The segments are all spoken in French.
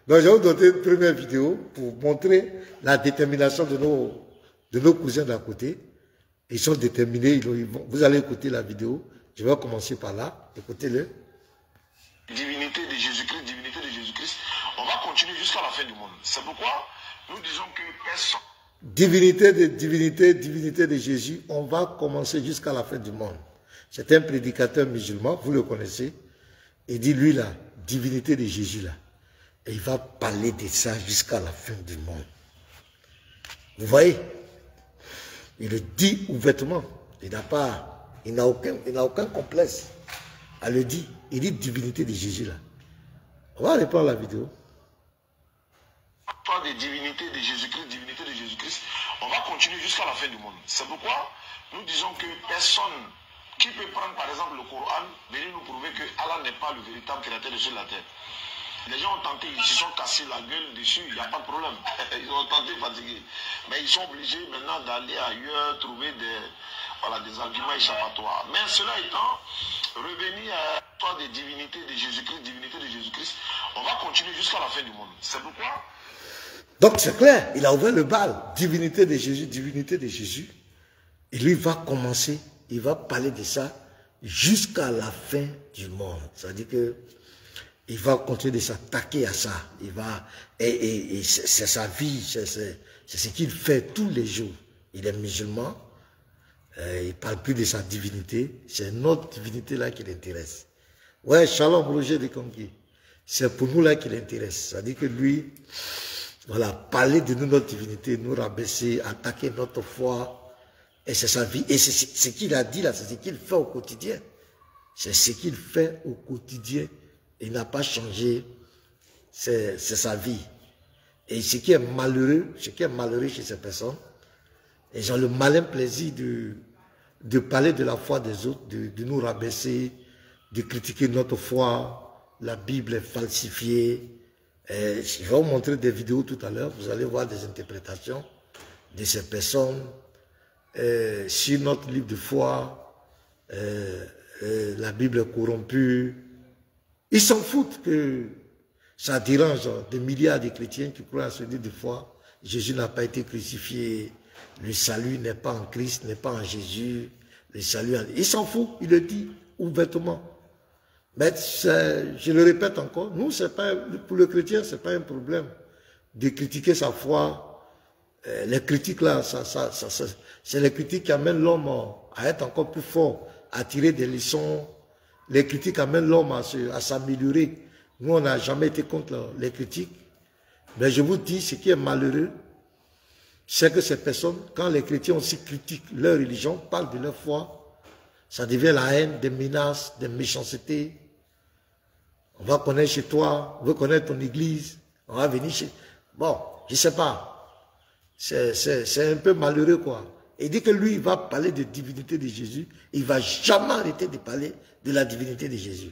Donc, je vais vous donner une première vidéo pour montrer la détermination de nos cousins d'à côté. Ils sont déterminés, vous allez écouter la vidéo. Je vais commencer par là, écoutez-le. Divinité de Jésus-Christ, on va continuer jusqu'à la fin du monde. C'est pourquoi nous disons que personne... Divinité de Jésus, on va commencer jusqu'à la fin du monde. C'est un prédicateur musulman, vous le connaissez. Il dit, lui là, divinité de Jésus là. Et il va parler de ça jusqu'à la fin du monde. Vous voyez? Il le dit ouvertement. Il n'a aucun complexe à le dire. Il dit divinité de Jésus là. On va reprendre la vidéo. Pas de divinité de Jésus-Christ, on va continuer jusqu'à la fin du monde. C'est pourquoi nous disons que personne qui peut prendre par exemple le Coran, venir nous prouver que Allah n'est pas le véritable créateur de sur la terre. Les gens ont tenté, ils se sont cassés la gueule dessus, il n'y a pas de problème. Ils ont tenté de fatiguer. Mais ils sont obligés maintenant d'aller ailleurs, trouver des arguments échappatoires. Mais cela étant, revenir à l'histoire des divinités de Jésus-Christ, on va continuer jusqu'à la fin du monde. C'est pourquoi... Donc c'est clair, il a ouvert le bal, divinité de Jésus. Et lui va commencer, il va parler de ça jusqu'à la fin du monde. C'est-à-dire que il va continuer de s'attaquer à ça. Il va, et c'est sa vie, c'est ce qu'il fait tous les jours. Il est musulman, il ne parle plus de sa divinité, c'est notre divinité là qui l'intéresse. Ouais, Shalom Roger de Conquis, c'est pour nous là qui l'intéresse. C'est-à-dire que lui, voilà, parler de nous, notre divinité, nous rabaisser, attaquer notre foi, et c'est sa vie. Et c'est ce qu'il a dit là, c'est ce qu'il fait au quotidien. C'est ce qu'il fait au quotidien. Il n'a pas changé, c'est sa vie. Et ce qui est malheureux chez ces personnes, ils ont le malin plaisir de parler de la foi des autres, de nous rabaisser, de critiquer notre foi. La Bible est falsifiée. Et je vais vous montrer des vidéos tout à l'heure, vous allez voir des interprétations de ces personnes sur notre livre de foi, la Bible est corrompue. Ils s'en foutent que ça dérange des milliards de chrétiens qui croient à ce livre de foi. Jésus n'a pas été crucifié, le salut n'est pas en Christ, n'est pas en Jésus, le salut... Il s'en fout, il le dit ouvertement. Mais je le répète encore, nous, pas, pour le chrétien, ce n'est pas un problème de critiquer sa foi. Les critiques là, c'est les critiques qui amènent l'homme à être encore plus fort, à tirer des leçons. Les critiques amènent l'homme à s'améliorer. Nous, on n'a jamais été contre les critiques. Mais je vous dis, ce qui est malheureux, c'est que ces personnes, quand les chrétiens aussi critiquent leur religion, parlent de leur foi, ça devient la haine, des menaces, des méchancetés. On va connaître chez toi, on veut connaître ton église, on va venir chez... Bon, je ne sais pas. C'est un peu malheureux, quoi. Et dit que lui, il va parler de divinité de Jésus, il ne va jamais arrêter de parler de la divinité de Jésus.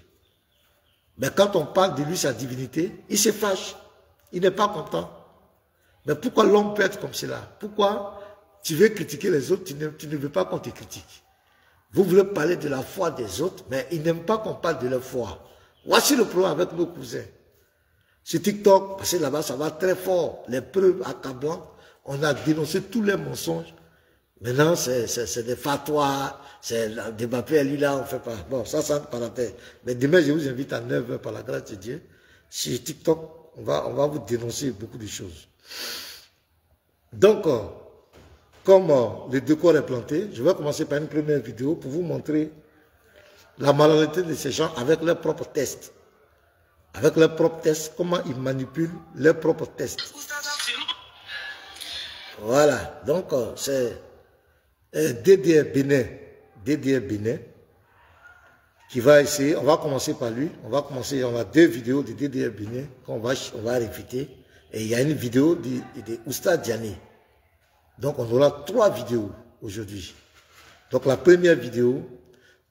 Mais quand on parle de lui, sa divinité, il se fâche. Il n'est pas content. Mais pourquoi l'homme peut être comme cela? Pourquoi tu veux critiquer les autres, tu ne veux pas qu'on te critique? Vous voulez parler de la foi des autres, mais ils n'aiment pas qu'on parle de leur foi. Voici le problème avec nos cousins. Sur TikTok, parce que là-bas, ça va très fort. Les preuves accablantes, on a dénoncé tous les mensonges. Maintenant, c'est des fatwas, c'est des Mbappé, lui là, on ne fait pas. Bon, ça c'est une parenthèse. Mais demain, je vous invite à 9 h par la grâce de Dieu. Sur TikTok, on va vous dénoncer beaucoup de choses. Donc, comme le décor est planté, je vais commencer par une première vidéo pour vous montrer la malhonnêteté de ces gens avec leurs propres tests. Avec leurs propres tests, comment ils manipulent leurs propres tests. Voilà, donc c'est DDR Bénin, qui va essayer, on va commencer par lui, on a 2 vidéos de DDR Bénin qu'on va réfuter, et il y a une vidéo de Oustaz Diané. Donc on aura 3 vidéos aujourd'hui. Donc la première vidéo,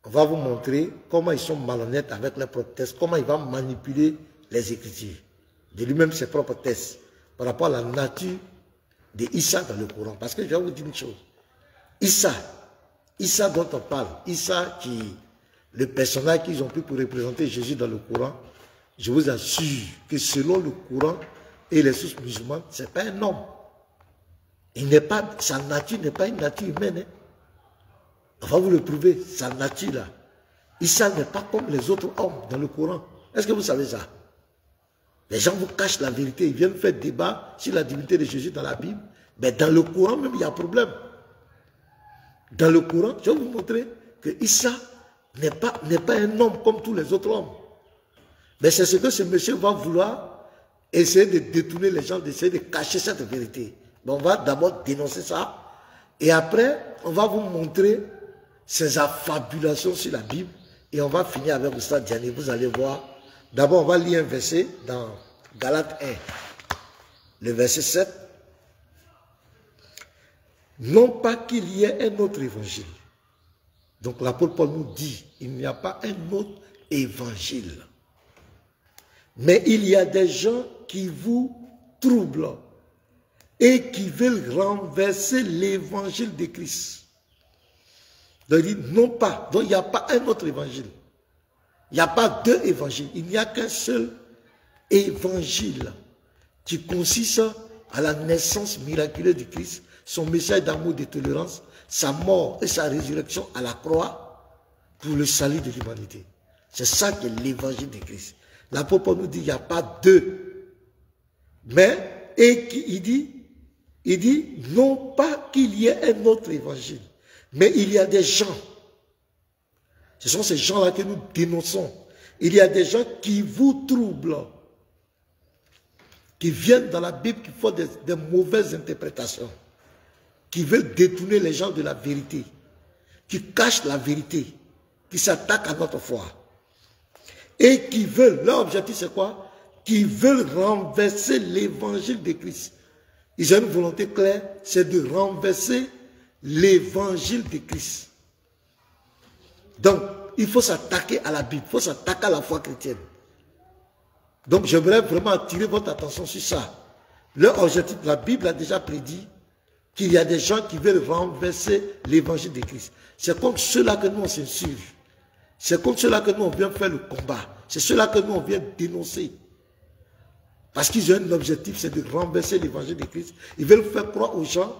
on va vous montrer comment ils sont malhonnêtes avec leurs propres tests, comment ils vont manipuler les Écritures, de lui-même ses propres tests, par rapport à la nature de Issa dans le Coran. Parce que je vais vous dire une chose. Issa dont on parle, Issa qui, le personnage qu'ils ont pris pour représenter Jésus dans le Coran, je vous assure que selon le Coran et les sources musulmanes, ce n'est pas un homme. Il n'est pas, sa nature n'est pas une nature humaine. Hein. On va vous le prouver, sa nature là. Issa n'est pas comme les autres hommes dans le Coran. Est-ce que vous savez ça? Les gens vous cachent la vérité, ils viennent faire débat sur la divinité de Jésus dans la Bible. Mais dans le Coran même, il y a un problème. Dans le Coran, je vais vous montrer que Issa n'est pas un homme comme tous les autres hommes. Mais c'est ce que ce monsieur va vouloir essayer de détourner les gens, d'essayer de cacher cette vérité. Mais on va d'abord dénoncer ça. Et après, on va vous montrer ses affabulations sur la Bible. Et on va finir avec Oustaz Diané. Vous allez voir. D'abord, on va lire un verset dans Galates 1. Le verset 7. Non pas qu'il y ait un autre évangile. Donc l'apôtre Paul nous dit, il n'y a pas un autre évangile. Mais il y a des gens qui vous troublent et qui veulent renverser l'évangile de Christ. Donc il dit non pas, donc il n'y a pas un autre évangile. Il n'y a pas deux évangiles, il n'y a qu'un seul évangile qui consiste à la naissance miraculeuse du Christ, son message d'amour et de tolérance, sa mort et sa résurrection à la croix pour le salut de l'humanité. C'est ça qui est l'évangile de Christ. L'apôtre Paul nous dit qu'il n'y a pas deux. Mais, il dit non pas qu'il y ait un autre évangile, mais il y a des gens. Ce sont ces gens-là que nous dénonçons. Il y a des gens qui vous troublent, qui viennent dans la Bible, qui font des mauvaises interprétations, qui veulent détourner les gens de la vérité, qui cachent la vérité, qui s'attaquent à notre foi. Et qui veulent, leur objectif c'est quoi? Qui veulent renverser l'évangile de Christ. Ils ont une volonté claire, c'est de renverser l'évangile de Christ. Donc, il faut s'attaquer à la Bible, il faut s'attaquer à la foi chrétienne. Donc, j'aimerais vraiment attirer votre attention sur ça. Leur objectif, la Bible a déjà prédit qu'il y a des gens qui veulent renverser l'évangile de Christ. C'est comme ceux-là que nous on censure. C'est comme ceux-là que nous on vient faire le combat. C'est ceux-là que nous on vient dénoncer. Parce qu'ils ont un objectif, c'est de renverser l'évangile de Christ. Ils veulent faire croire aux gens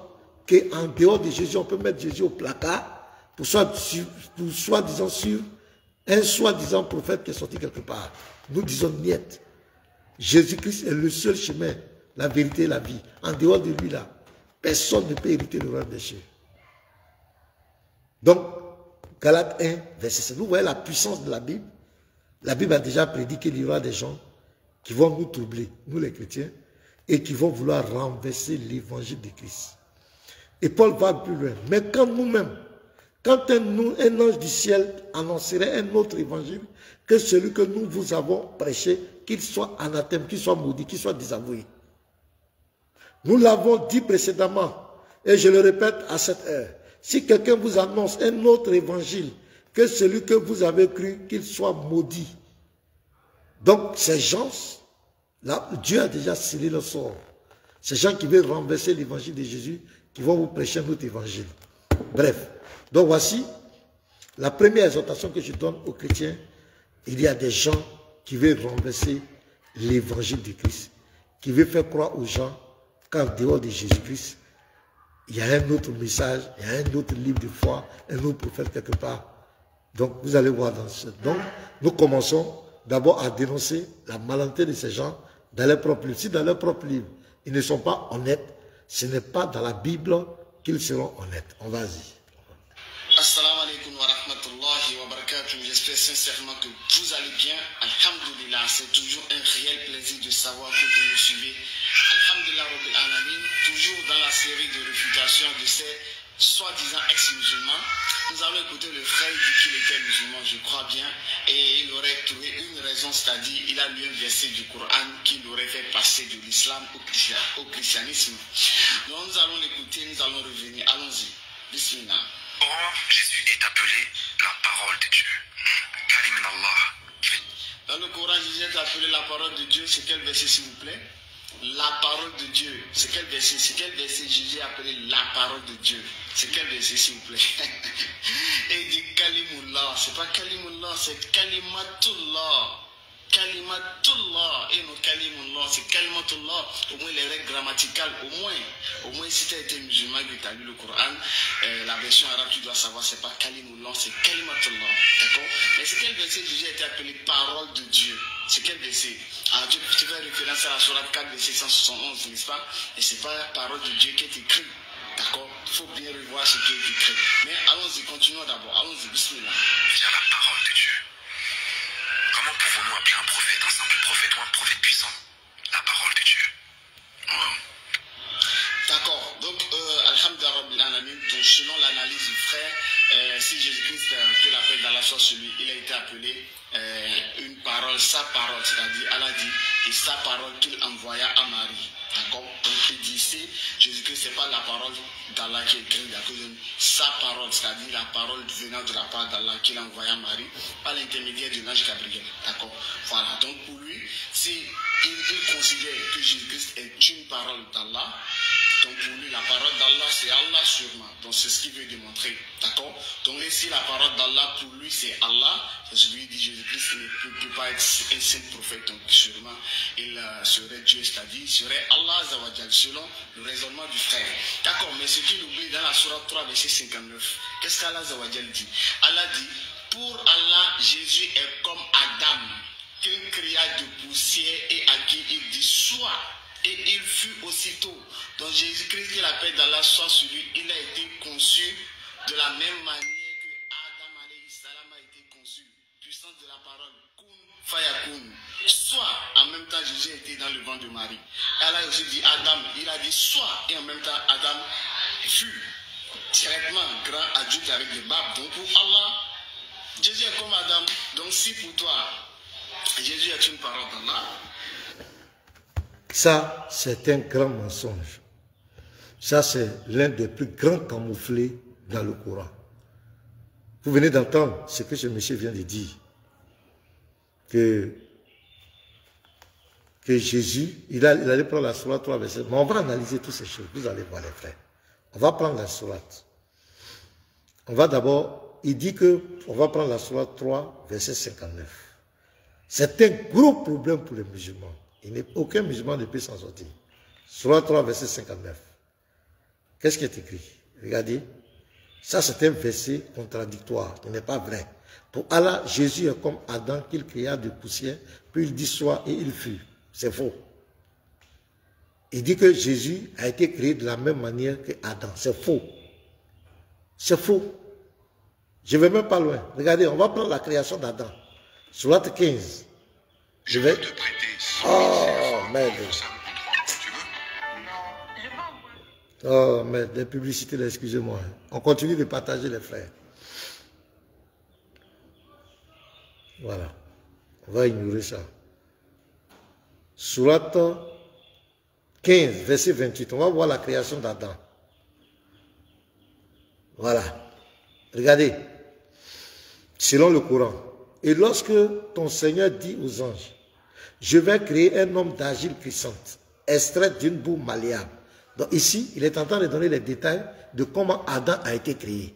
qu'en dehors de Jésus, on peut mettre Jésus au placard pour soi-disant sur un soi-disant prophète qui est sorti quelque part. Nous disons niet. Jésus-Christ est le seul chemin, la vérité et la vie. En dehors de lui là, personne ne peut hériter le royaume des cieux. Donc, Galates 1, verset 7. Vous voyez la puissance de la Bible. La Bible a déjà prédit qu'il y aura des gens qui vont nous troubler, nous les chrétiens, et qui vont vouloir renverser l'évangile de Christ. Et Paul va plus loin. Mais quand nous-mêmes, quand un ange du ciel annoncerait un autre évangile que celui que nous vous avons prêché, qu'il soit anathème, qu'il soit maudit, qu'il soit désavoué. Nous l'avons dit précédemment, et je le répète à cette heure. Si quelqu'un vous annonce un autre évangile que celui que vous avez cru, qu'il soit maudit. Donc, ces gens, là, Dieu a déjà scellé le sort. Ces gens qui veulent renverser l'évangile de Jésus, qui vont vous prêcher un autre évangile. Bref. Donc, voici la première exhortation que je donne aux chrétiens. Il y a des gens qui veulent renverser l'évangile de Christ, qui veulent faire croire aux gens qu'en dehors de Jésus-Christ, il y a un autre message, il y a un autre livre de foi, un autre prophète quelque part. Donc, vous allez voir dans ce... Donc, nous commençons d'abord à dénoncer la malhonnêteté de ces gens dans leur propre livre. Si dans leur propre livre, ils ne sont pas honnêtes, ce n'est pas dans la Bible qu'ils seront honnêtes. On va-y. Assalamu alaikum wa rahmatullahi wa barakatuh. J'espère sincèrement que vous allez bien. Alhamdulillah, c'est toujours un réel plaisir de savoir que vous me suivez. Alhamdulillah Rabbil Alamin, toujours dans la série de réfutation de ces soi-disant ex-musulmans. Nous allons écouter le frère, il dit qu'il était musulman, je crois bien, et il aurait trouvé une raison, c'est-à-dire il a lu un verset du Coran qui l'aurait fait passer de l'islam au christianisme. Donc nous allons l'écouter, nous allons revenir. Allons-y. Bismillah. Or, Jésus est appelé la parole de Dieu. Kalim Allah. Dans le Coran, Jésus est appelé la parole de Dieu. C'est quel verset, s'il vous plaît? La parole de Dieu. C'est quel verset? C'est quel verset Jésus est appelé la parole de Dieu? C'est quel verset, s'il vous plaît? Et il dit Kalimullah. C'est pas Kalimullah, c'est Kalimatullah. Kalimatullah et non Kalimullah, c'est Kalimatullah. Au moins les règles grammaticales, au moins si tu as été musulman et que tu as lu le Coran, la version arabe tu dois savoir, c'est pas Kalimullah, c'est Kalimatullah. D'accord? Mais c'est quel verset Jésus a été appelé parole de Dieu? C'est quel verset? Alors tu fais référence à la sourate 4, verset 171, n'est-ce pas? Et c'est pas la parole de Dieu qui est écrite. D'accord? Il faut bien revoir ce qui est écrit. Mais allons-y, continuons d'abord. Allons-y, bismillah. Via la parole de Dieu. Comment pouvons-nous appeler un prophète, un simple prophète ou un prophète puissant? La parole de Dieu. Wow. D'accord. Donc, alhamdulillah, donc selon l'analyse du frère, si Jésus-Christ, que la paix d'Allah soit sur lui, il a été appelé une parole, sa parole, c'est-à-dire Allah dit, et sa parole qu'il envoya à Marie. D'accord? Donc il dit ici, Jésus-Christ, ce n'est pas la parole d'Allah qui est écrite, sa parole, c'est-à-dire la parole venant de la part d'Allah qu'il envoya à Marie par l'intermédiaire de l'ange Gabriel. D'accord? Voilà. Donc pour lui, si il considère que Jésus-Christ est une parole d'Allah, donc pour lui, la parole d'Allah, c'est Allah sûrement. Donc c'est ce qu'il veut démontrer. D'accord? Donc ici, la parole d'Allah, pour lui, c'est Allah. Parce que lui dit Jésus-Christ ne peut pas être un saint prophète. Donc sûrement, il serait Dieu, c'est-à-dire, il serait Allah Zawajal, selon le raisonnement du frère. D'accord? Mais ce qu'il oublie dans la sourate 3, verset 59, qu'est-ce qu'Allah Zawajal dit? Allah dit, pour Allah, Jésus est comme Adam, qu'il créa de poussière et à qui il dit, sois. Et il fut aussitôt. Donc Jésus-Christ, que la paix d'Allah soit sur lui, il a été conçu de la même manière que Adam alayhi salam a été conçu. Puissance de la parole. Kun fayakun. Soit, en même temps, Jésus était dans le ventre de Marie. Allah a aussi dit Adam, il a dit soit, et en même temps, Adam fut directement grand adulte avec des barbes. Donc pour Allah, Jésus est comme Adam. Donc si pour toi, Jésus est une parole d'Allah, ça, c'est un grand mensonge. Ça, c'est l'un des plus grands camouflés dans le Coran. Vous venez d'entendre ce que ce monsieur vient de dire. Que Jésus, il allait prendre la sourate 3 verset. Mais on va analyser toutes ces choses. Vous allez voir les frères. On va prendre la sourate. On va d'abord, il dit que on va prendre la sourate 3 verset 59. C'est un gros problème pour les musulmans. Aucun musulman ne peut s'en sortir. Sourate 3, verset 59. Qu'est-ce qui est écrit? Regardez. Ça, c'est un verset contradictoire. Il n'est pas vrai. Pour Allah, Jésus est comme Adam qu'il créa de poussière, puis il dit soit et il fut. C'est faux. Il dit que Jésus a été créé de la même manière que Adam. C'est faux. C'est faux. Je ne vais même pas loin. Regardez, on va prendre la création d'Adam. Sourate 15. Je vais te prêter. Oh, merde. Oh, merde, des publicités, excusez-moi. On continue de partager les frères. Voilà. On va ignorer ça. Sourate 15, verset 28. On va voir la création d'Adam. Voilà. Regardez. Selon le Coran. Et lorsque ton Seigneur dit aux anges, je vais créer un homme d'argile puissante, extrait d'une boue malléable. Donc ici, il est en train de donner les détails de comment Adam a été créé.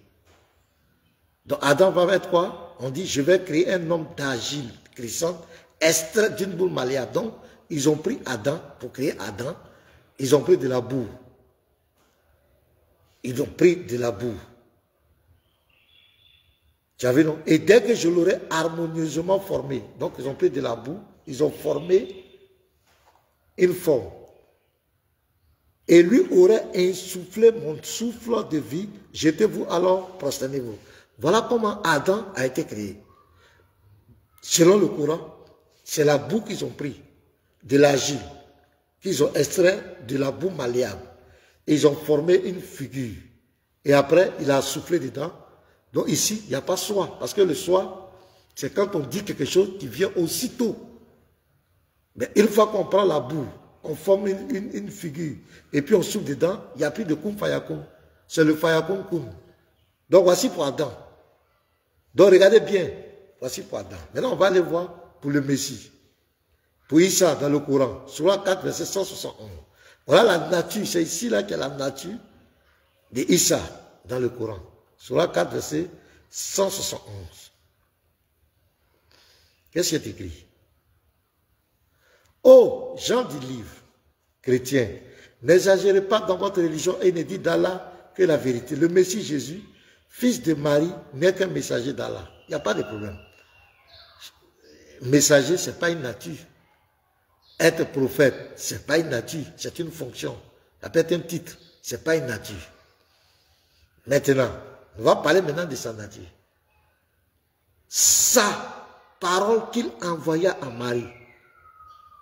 Donc Adam va être quoi? On dit, je vais créer un homme d'argile puissante, extrait d'une boue malléable. Donc, ils ont pris Adam, pour créer Adam, ils ont pris de la boue. Ils ont pris de la boue. Tu as vu, non? Et dès que je l'aurai harmonieusement formé, donc ils ont pris de la boue, ils ont formé une forme. Et lui aurait insufflé mon souffle de vie, jetez-vous alors, prosternez-vous. Voilà comment Adam a été créé. Selon le Coran, c'est la boue qu'ils ont pris, de l'argile, qu'ils ont extrait de la boue malléable. Ils ont formé une figure. Et après, il a soufflé dedans. Donc ici, il n'y a pas soi. Parce que le soi, c'est quand on dit quelque chose qui vient aussitôt. Mais une fois qu'on prend la boue, on forme une figure, et puis on souffle dedans, il n'y a plus de kum fayakum. C'est le fayakum kum. Donc voici pour Adam. Donc regardez bien, voici pour Adam. Maintenant on va aller voir pour le Messie. Pour Issa dans le Coran, Sourate 4, verset 171. Voilà la nature, c'est ici là qu'il y a la nature de Issa dans le Coran. Sourate 4, verset 171. Qu'est-ce qui est écrit? Oh, gens du livre, chrétiens, n'exagérez pas dans votre religion et ne dites d'Allah que la vérité. Le Messie Jésus, fils de Marie, n'est qu'un messager d'Allah. Il n'y a pas de problème. Messager, ce n'est pas une nature. Être prophète, ce n'est pas une nature, c'est une fonction. Ça peut être un titre, ce n'est pas une nature. Maintenant, on va parler maintenant de sa nature. Sa parole qu'il envoya à Marie,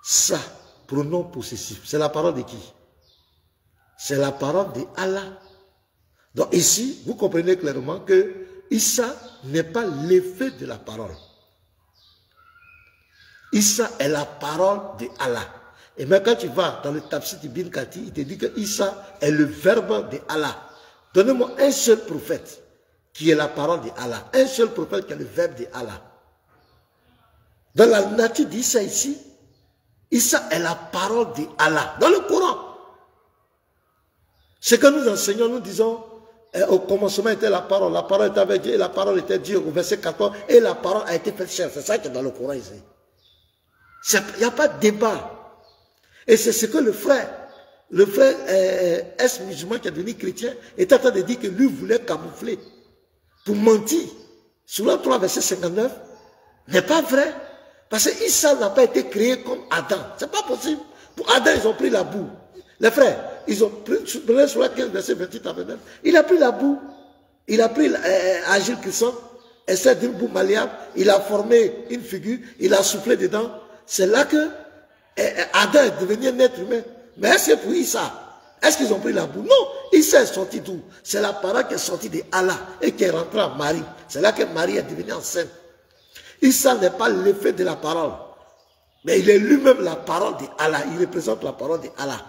ça, pronom possessif, c'est la parole de qui? C'est la parole de Allah. Donc ici, vous comprenez clairement que Issa n'est pas l'effet de la parole. Issa est la parole de Allah. Et même quand tu vas dans le Tafsir Ibn Kathir, il te dit que Issa est le verbe de Allah. Donnez-moi un seul prophète qui est la parole de Allah. Un seul prophète qui est le verbe de Allah. Dans la nature d'Issa ici, Issa est la parole de Allah. Dans le Coran. Ce que nous enseignons, nous disons, au commencement était la parole était avec Dieu, et la parole était Dieu, au verset 14, et la parole a été faite chair. C'est ça qui est dans le Coran ici. Il n'y a pas de débat. Et c'est ce que le frère ex-musulman qui est devenu chrétien, est en train de dire que lui voulait camoufler pour mentir. Sur le 3, verset 59, n'est pas vrai. Parce que Issa n'a pas été créé comme Adam. C'est pas possible. Pour Adam, ils ont pris la boue. Les frères, ils ont pris, sur la 15, verset 28 à 29, il a pris la boue. Il a pris Agile Crisson, et c'est d'une boue malléable. Il a formé une figure, il a soufflé dedans. C'est là que Adam est devenu un être humain. Mais est-ce que pour Issa, est-ce qu'ils ont pris la boue? Non, Issa est sorti d'où? C'est la parole qui est sortie de Allah et qui est rentrée en Marie. C'est là que Marie est devenue enceinte. Issa n'est pas l'effet de la parole, mais il est lui-même la parole de Allah. Il représente la parole de Allah.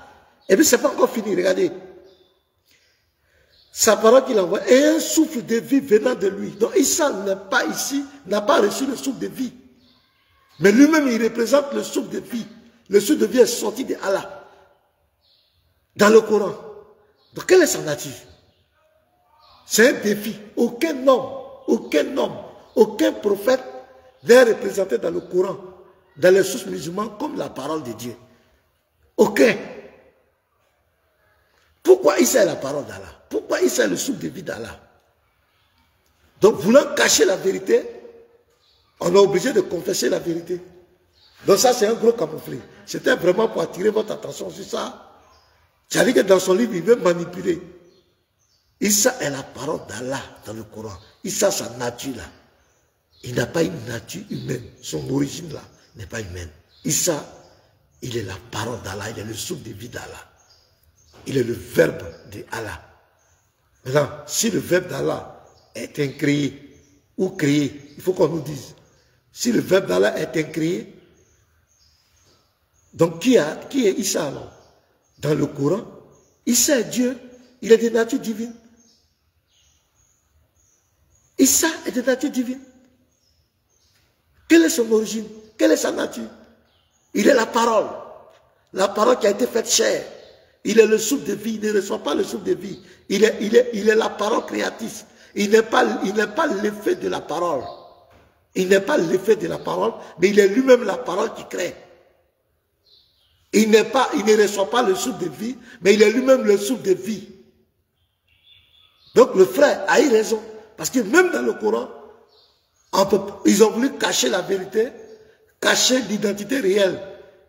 Et puis c'est pas encore fini, regardez. Sa parole qu'il envoie est un souffle de vie venant de lui. Donc Issa n'est pas ici, n'a pas reçu le souffle de vie. Mais lui-même, il représente le souffle de vie. Le souffle de vie est sorti de Allah. Dans le Coran. Donc quelle est sa nature? C'est un défi. Aucun homme, aucun prophète n'est représenté dans le Coran, dans les sources musulmanes, comme la parole de Dieu. Aucun. Pourquoi Issa est la parole d'Allah? Pourquoi Issa est le souffle de vie d'Allah? Donc, voulant cacher la vérité, on est obligé de confesser la vérité. Donc ça, c'est un gros camouflet. C'était vraiment pour attirer votre attention sur ça. C'est-à-dire que dans son livre, il veut manipuler. Issa est la parole d'Allah dans le Coran. Issa, sa nature là. Il n'a pas une nature humaine. Son origine là n'est pas humaine. Issa, il est la parole d'Allah. Il est le souffle de vie d'Allah. Il est le verbe de Allah. Maintenant, si le verbe d'Allah est incréé ou créé, il faut qu'on nous dise. Si le verbe d'Allah est incréé, donc qui est Issa alors? Dans le Coran, Issa est Dieu. Il est de nature divine. Issa est de nature divine. Quelle est son origine? Quelle est sa nature? Il est la parole. La parole qui a été faite chair. Il est le souffle de vie. Il ne reçoit pas le souffle de vie. Il est la parole créatrice. Il n'est pas l'effet de la parole. Il n'est pas l'effet de la parole, mais il est lui-même la parole qui crée. Il ne reçoit pas le souffle de vie, mais il est lui-même le souffle de vie. Donc le frère a eu raison. Parce que même dans le Coran, ils ont voulu cacher la vérité, cacher l'identité réelle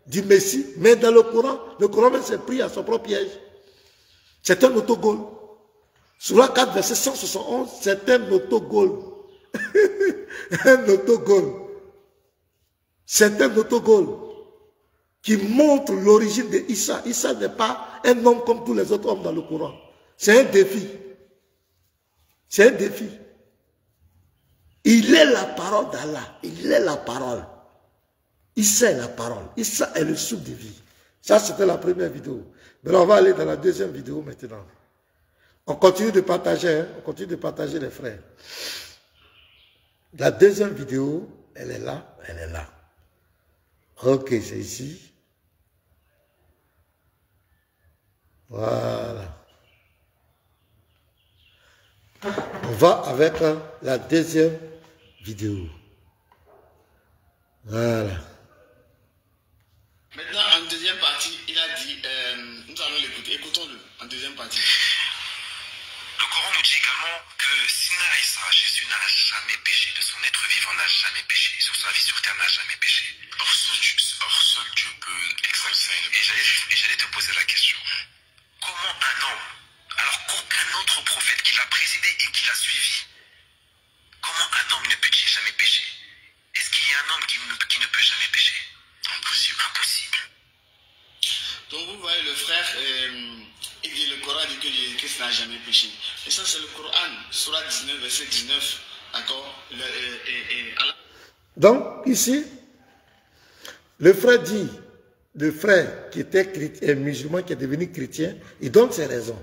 du Messie, mais dans le Coran même s'est pris à son propre piège. C'est un autogol. Sur la 4, verset 171, c'est un autogol. Un autogol. C'est un autogol qui montre l'origine de Issa. Issa n'est pas un homme comme tous les autres hommes dans le Coran. C'est un défi. C'est un défi. Il est la parole d'Allah. Il est la parole. Issa est la parole. Issa est le souffle de vie. Ça, c'était la première vidéo. Maintenant, on va aller dans la deuxième vidéo maintenant. On continue de partager, hein? On continue de partager les frères. La deuxième vidéo, elle est là, elle est là. Ok, c'est ici. Voilà. On va avec la deuxième vidéo. Voilà. Maintenant, Écoutons-le en deuxième partie. Le Coran nous dit également que Sina Isa, Jésus n'a jamais péché, de son être vivant n'a jamais péché, sur sa vie sur terre n'a jamais péché. Or seul Dieu peut exaucer. Et j'allais te poser la question. Comment un homme, alors qu'aucun autre prophète qui l'a précédé et qui l'a suivi, comment un homme ne peut-il jamais pécher? Est-ce qu'il y a un homme qui ne peut jamais pécher? Impossible, impossible. Donc vous voyez le frère, il dit le Coran dit que Jésus-Christ n'a jamais péché. Et ça c'est le Coran, Surah 19, verset 19. D'accord. Donc ici, le frère dit, le frère qui était chrétien, musulman, qui est devenu chrétien, il donne ses raisons.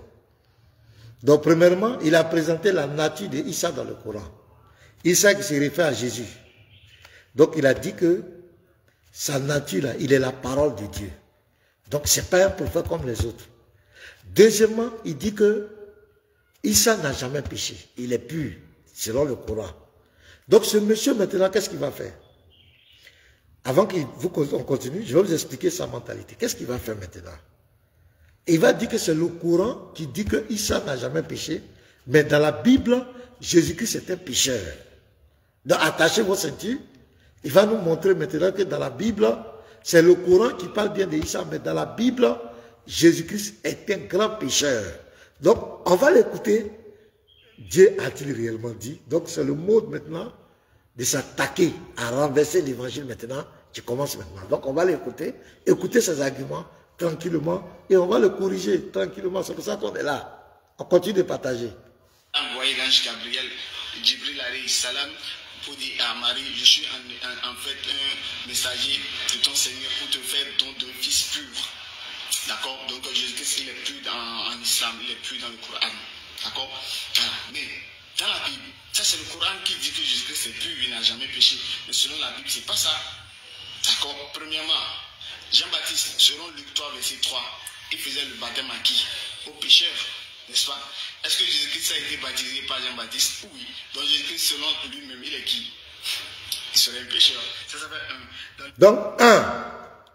Donc premièrement, il a présenté la nature de Issa dans le Coran. Issa qui se réfère à Jésus. Donc il a dit que sa nature là, il est la parole de Dieu. Donc ce n'est pas un prophète comme les autres. Deuxièmement, il dit que Issa n'a jamais péché. Il est pur, selon le Coran. Donc ce monsieur maintenant, qu'est-ce qu'il va faire? Avant qu'on continue, je vais vous expliquer sa mentalité. Qu'est-ce qu'il va faire maintenant? Il va dire que c'est le Coran qui dit que Issa n'a jamais péché, mais dans la Bible, Jésus-Christ est un pécheur. Donc attachez vos ceintures. Il va nous montrer maintenant que dans la Bible, c'est le Coran qui parle bien d'Issa, mais dans la Bible, Jésus-Christ est un grand pécheur. Donc, on va l'écouter. Dieu a-t-il réellement dit? Donc, c'est le mode maintenant de s'attaquer à renverser l'évangile maintenant qui commence maintenant. Donc, on va l'écouter, écouter ses arguments tranquillement et on va le corriger tranquillement. C'est pour ça qu'on est là. On continue de partager. Envoyé l'ange Gabriel, Jibril alayhi salam, pour dire à Marie, je suis en fait un messager de ton Seigneur pour te faire don d'un fils pur. D'accord? Donc Jésus-Christ, il est plus en islam, il est plus dans le Coran. D'accord? Mais dans la Bible, ça c'est le Coran qui dit que Jésus-Christ est pur, il n'a jamais péché. Mais selon la Bible, c'est pas ça. D'accord? Premièrement, Jean-Baptiste, selon Luc 3, verset 3, il faisait le baptême à qui? Aux pécheurs. N'est-ce pas? Est-ce que Jésus-Christ a été baptisé par Jean-Baptiste? Oui. Donc Jésus-Christ, selon lui-même, il est qui? Il serait un pécheur. Ça s'appelle un. Donc,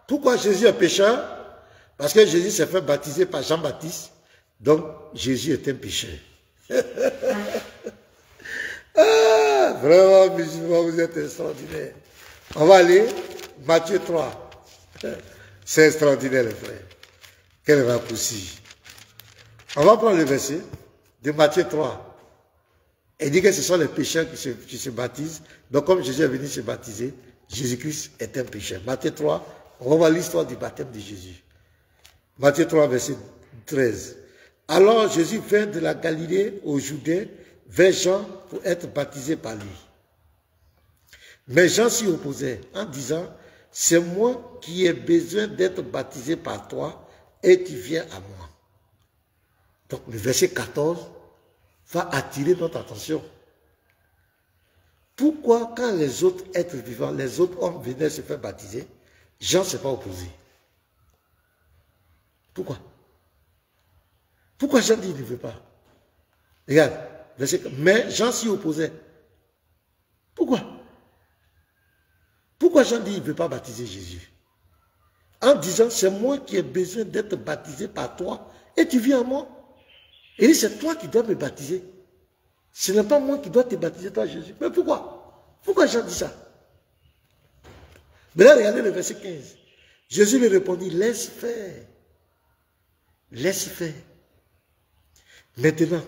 pourquoi Jésus est pécheur? Parce que Jésus s'est fait baptiser par Jean-Baptiste. Donc, Jésus est un pécheur. Vraiment, musulmans, vous êtes extraordinaires. On va aller, Matthieu 3. C'est extraordinaire, les frères. Quel raccourci. On va prendre le verset de Matthieu 3. Il dit que ce sont les pécheurs qui se baptisent. Donc, comme Jésus est venu se baptiser, Jésus-Christ est un pécheur. Matthieu 3, on va voir l'histoire du baptême de Jésus. Matthieu 3, verset 13. Alors Jésus vint de la Galilée au Judée vers Jean pour être baptisé par lui. Mais Jean s'y opposait en disant, c'est moi qui ai besoin d'être baptisé par toi et tu viens à moi. Donc le verset 14 va attirer notre attention. Pourquoi quand les autres êtres vivants, les autres hommes venaient se faire baptiser, Jean ne s'est pas opposé? Pourquoi? Pourquoi Jean dit qu'il ne veut pas? Regarde, mais Jean s'y opposait. Pourquoi? Pourquoi Jean dit qu'il ne veut pas baptiser Jésus? En disant, c'est moi qui ai besoin d'être baptisé par toi et tu viens à moi. Il dit, c'est toi qui dois me baptiser. Ce n'est pas moi qui dois te baptiser, toi Jésus. Mais pourquoi? Pourquoi Jean dit ça? Mais là, regardez le verset 15. Jésus lui répondit, laisse faire. Laisse faire. Maintenant,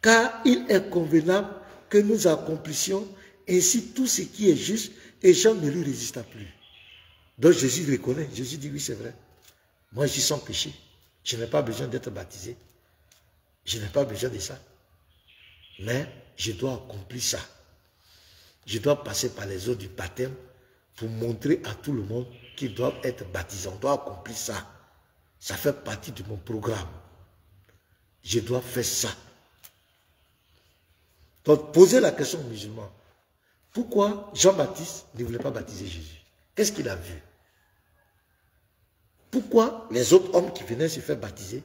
car il est convenable que nous accomplissions ainsi tout ce qui est juste et Jean ne lui résista plus. Donc Jésus le connaît. Jésus dit oui, c'est vrai. Moi, je suis sans péché. Je n'ai pas besoin d'être baptisé. Je n'ai pas besoin de ça. Mais je dois accomplir ça. Je dois passer par les eaux du baptême pour montrer à tout le monde qu'ils doivent être baptisés. On doit accomplir ça. Ça fait partie de mon programme. Je dois faire ça. Donc, posez la question aux musulmans. Pourquoi Jean-Baptiste ne voulait pas baptiser Jésus? Qu'est-ce qu'il a vu? Pourquoi les autres hommes qui venaient se faire baptiser,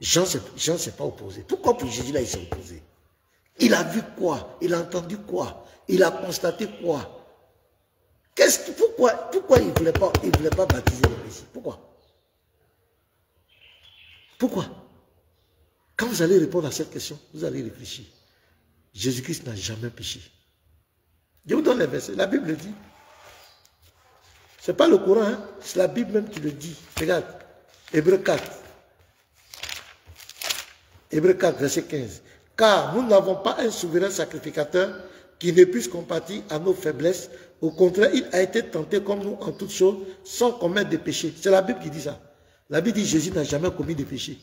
Jean ne s'est pas opposé? Pourquoi pour Jésus là il s'est opposé? Il a vu quoi? Il a entendu quoi? Il a constaté quoi? Pourquoi il ne voulait pas baptiser le Messie? Pourquoi? Pourquoi? Quand vous allez répondre à cette question, vous allez réfléchir. Jésus-Christ n'a jamais péché. Je vous donne les versets. La Bible le dit. Ce n'est pas le Coran, hein? C'est la Bible même qui le dit. Regarde. Hébreux 4. Hébreux 4, verset 15. Car nous n'avons pas un souverain sacrificateur qui ne puisse compatir à nos faiblesses. Au contraire, il a été tenté comme nous en toutes choses, sans commettre de péché. C'est la Bible qui dit ça. La Bible dit que Jésus n'a jamais commis de péché.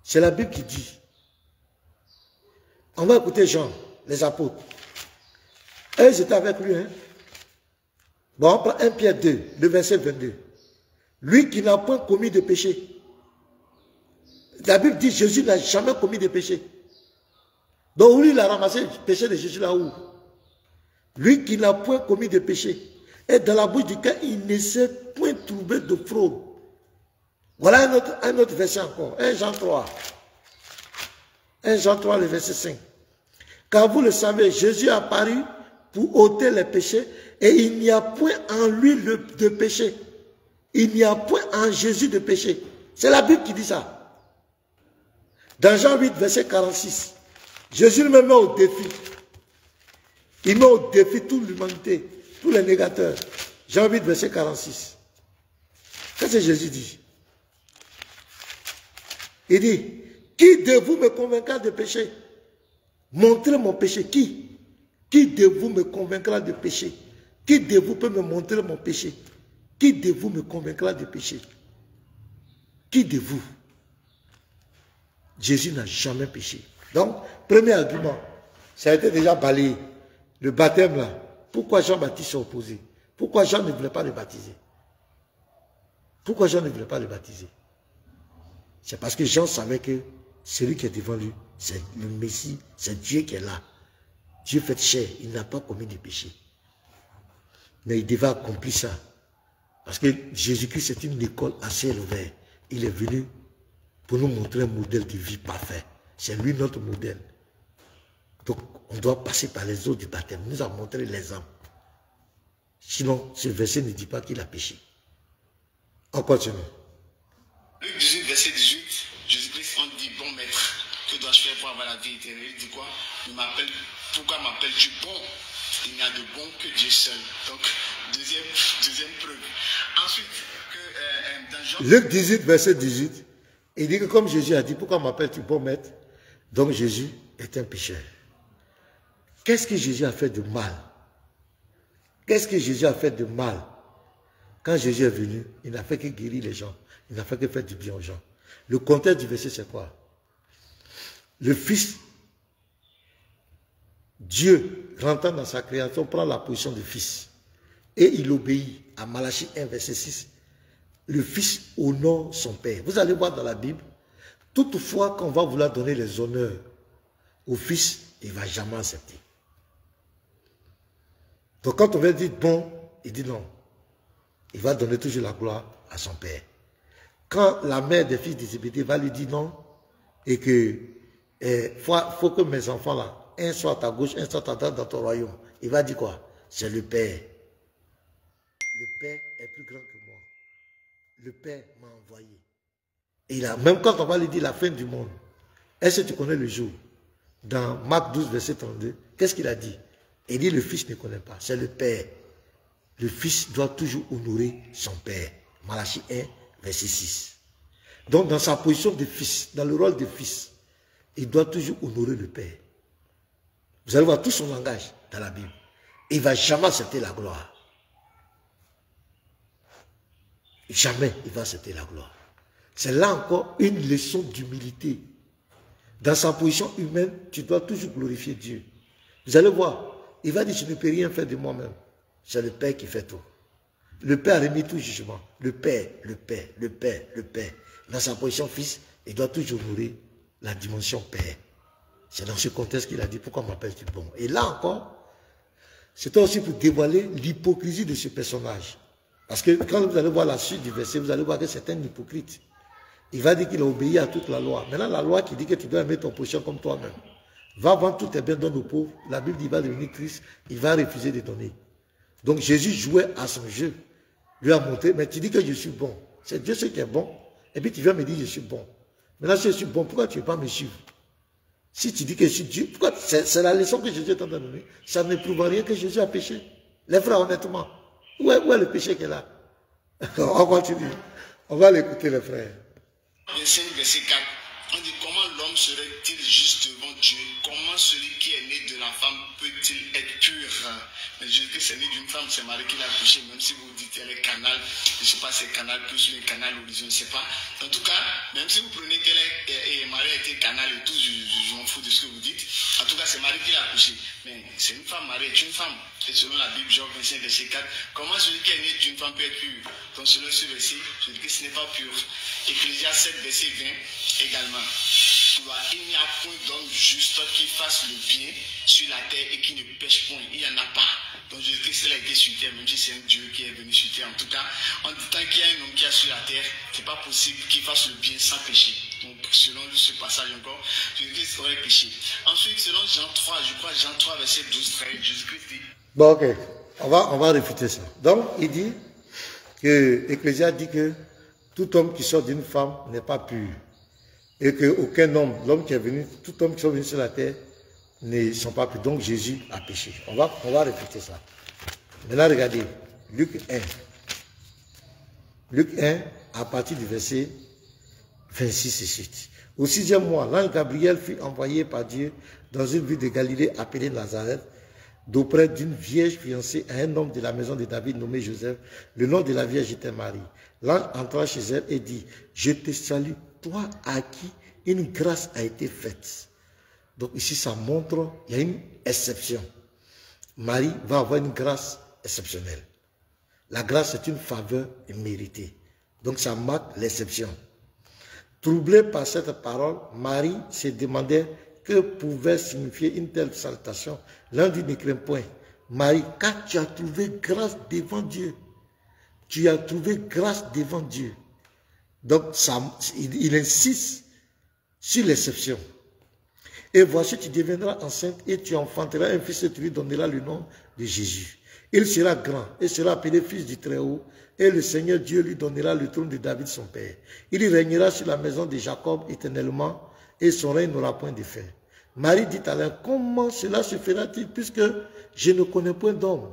C'est la Bible qui dit. On va écouter Jean, les apôtres. Eux, ils étaient avec lui. Hein? Bon, on prend 1 Pierre 2, le verset 22. Lui qui n'a point commis de péché. La Bible dit que Jésus n'a jamais commis de péché. Donc lui, il a ramassé le péché de Jésus là où? Lui qui n'a point commis de péché. Et dans la bouche duquel il ne s'est point trouvé de fraude. Voilà un autre verset encore. 1 Jean 3. 1 Jean 3, le verset 5. Car vous le savez, Jésus est apparu pour ôter les péchés et il n'y a point en lui de péché. Il n'y a point en Jésus de péché. C'est la Bible qui dit ça. Dans Jean 8, verset 46, Jésus me met au défi. Il met au défi toute l'humanité, tous les négateurs. Jean 8, verset 46. Qu'est-ce que Jésus dit? Il dit, qui de vous me convaincra de péché? Montrez mon péché. Qui? Qui de vous me convaincra de péché? Qui de vous peut me montrer mon péché? Qui de vous me convaincra de péché? Qui de vous? Jésus n'a jamais péché. Donc, premier argument, ça a été déjà balayé. Le baptême là, pourquoi Jean-Baptiste s'est opposé? Pourquoi Jean ne voulait pas le baptiser? Pourquoi Jean ne voulait pas le baptiser? C'est parce que Jean savait que celui qui est devant lui, c'est le Messie, c'est Dieu qui est là. Dieu fait chair, il n'a pas commis de péché. Mais il devait accomplir ça. Parce que Jésus-Christ, c'est une école à ciel ouvert. Il est venu pour nous montrer un modèle de vie parfait. C'est lui notre modèle. Donc, on doit passer par les eaux du baptême. Il nous a montré l'exemple. Sinon, ce verset ne dit pas qu'il a péché. On continue. Luc 18, verset 18, Jésus-Christ, on dit, bon maître, que dois-je faire pour avoir la vie éternelle? Il dit quoi? Pourquoi m'appelles-tu bon? Il n'y a de bon que Dieu seul. Donc, deuxième preuve. Ensuite, dans Jean... Luc 18, verset 18, il dit que comme Jésus a dit, pourquoi m'appelles-tu bon maître? Donc Jésus est un pécheur. Qu'est-ce que Jésus a fait de mal? Qu'est-ce que Jésus a fait de mal? Quand Jésus est venu, il n'a fait que guérir les gens. Il n'a fait que faire du bien aux gens. Le contexte du verset, c'est quoi? Le Fils, Dieu, rentrant dans sa création, prend la position de Fils. Et il obéit à Malachie 1, verset 6. Le Fils honore son Père. Vous allez voir dans la Bible, toutefois, quand on va vouloir donner les honneurs au Fils, il ne va jamais accepter. Donc quand on va dire bon, il dit non. Il va donner toujours la gloire à son Père. Quand la mère des fils de Zébédée va lui dire non, et que faut que mes enfants là, un soit à ta gauche, un soit à ta droite dans ton royaume, il va dire quoi? C'est le Père. Le Père est plus grand que moi. Le Père m'a envoyé. Et là, même quand on va lui dire la fin du monde, est-ce que tu connais le jour? Dans Marc 12, verset 32, qu'est-ce qu'il a dit? Il dit le Fils ne connaît pas, c'est le Père. Le Fils doit toujours honorer son Père. Malachie 1, verset 6. Donc dans sa position de Fils, dans le rôle de Fils, il doit toujours honorer le Père. Vous allez voir tout son langage dans la Bible. Il ne va jamais accepter la gloire. Jamais il va accepter la gloire. C'est là encore une leçon d'humilité. Dans sa position humaine, tu dois toujours glorifier Dieu. Vous allez voir, il va dire, je ne peux rien faire de moi-même. C'est le Père qui fait tout. Le Père a remis tout jugement. Le Père, le Père, le Père, le Père. Dans sa position Fils, il doit toujours honorer la dimension Père. C'est dans ce contexte qu'il a dit, pourquoi m'appelles-tu bon? Et là encore, c'était aussi pour dévoiler l'hypocrisie de ce personnage. Parce que quand vous allez voir la suite du verset, vous allez voir que c'est un hypocrite. Il va dire qu'il a obéi à toute la loi. Maintenant, la loi qui dit que tu dois aimer ton prochain comme toi-même. Va vendre tous tes biens, donne aux pauvres. La Bible dit qu'il va devenir Christ. Il va refuser de donner. Donc Jésus jouait à son jeu. Lui a montré, mais tu dis que je suis bon. C'est Dieu ce qui est bon. Et puis tu viens me dire, je suis bon. Maintenant, si je suis bon, pourquoi tu ne veux pas me suivre? Si tu dis que je suis Dieu, pourquoi? C'est la leçon que Jésus est en train de donner. Ça ne prouve rien que Jésus a péché. Les frères, honnêtement, où est le péché qu'elle a? On continue. On va l'écouter, les frères. Verset 4. On dit comment l'homme serait-il juste devant Dieu? Comment celui qui est né de la femme peut-il être pur? Mais Jésus-Christ est né d'une femme, c'est Marie qui l'a accouché, même si vous dites elle est canal, je ne sais pas c'est canal plus ou canal horizon, je ne sais pas. En tout cas, même si vous prenez qu'elle est Marie a été canal et tout, je m'en fous de ce que vous dites. En tout cas, c'est Marie qui l'a accouché. Mais c'est une femme, Marie est une femme. Et selon la Bible, Jean 25, verset 4, comment celui qui est né d'une femme peut être pur? Donc selon ce verset, je dis que ce n'est pas pur. Ecclésiaste 7, verset 20 également. Il n'y a point d'homme juste qui fasse le bien sur la terre et qui ne pêche point. Il n'y en a pas. Donc Jésus-Christ a été sur terre, même si c'est un Dieu qui est venu sur terre. En tout cas, en dit tant qu'il y a un homme qui est sur la terre, ce n'est pas possible qu'il fasse le bien sans pécher. Donc selon ce passage encore, Jésus-Christ aurait péché. Ensuite, selon Jean 3, je crois Jean 3, verset 12, 13, Jésus-Christ dit. Bon, ok. On va réfuter ça. Donc, il dit que Ecclésiaste dit que tout homme qui sort d'une femme n'est pas pur. Et qu'aucun homme, l'homme qui est venu, tout homme qui est venu sur la terre, ne sont pas purs. Donc Jésus a péché. On va réfuter ça. Maintenant, regardez, Luc 1. Luc 1, à partir du verset 26 et suite. Au 6e mois, l'ange Gabriel fut envoyé par Dieu dans une ville de Galilée appelée Nazareth, d'auprès d'une vierge fiancée à un homme de la maison de David nommé Joseph. Le nom de la vierge était Marie. L'ange entra chez elle et dit, je te salue, toi à qui une grâce a été faite. Donc ici, ça montre, il y a une exception. Marie va avoir une grâce exceptionnelle. La grâce est une faveur méritée. Donc ça marque l'exception. Troublée par cette parole, Marie se demandait que pouvait signifier une telle salutation. L'un dit, ne crains point. Marie, car tu as trouvé grâce devant Dieu. Tu as trouvé grâce devant Dieu. Donc, il insiste sur l'exception. Et voici, tu deviendras enceinte et tu enfanteras un fils et tu lui donneras le nom de Jésus. Il sera grand et sera appelé fils du Très-Haut. Et le Seigneur Dieu lui donnera le trône de David son père. Il régnera sur la maison de Jacob éternellement et son règne n'aura point de fin. Marie dit alors, comment cela se fera-t-il puisque je ne connais point d'homme?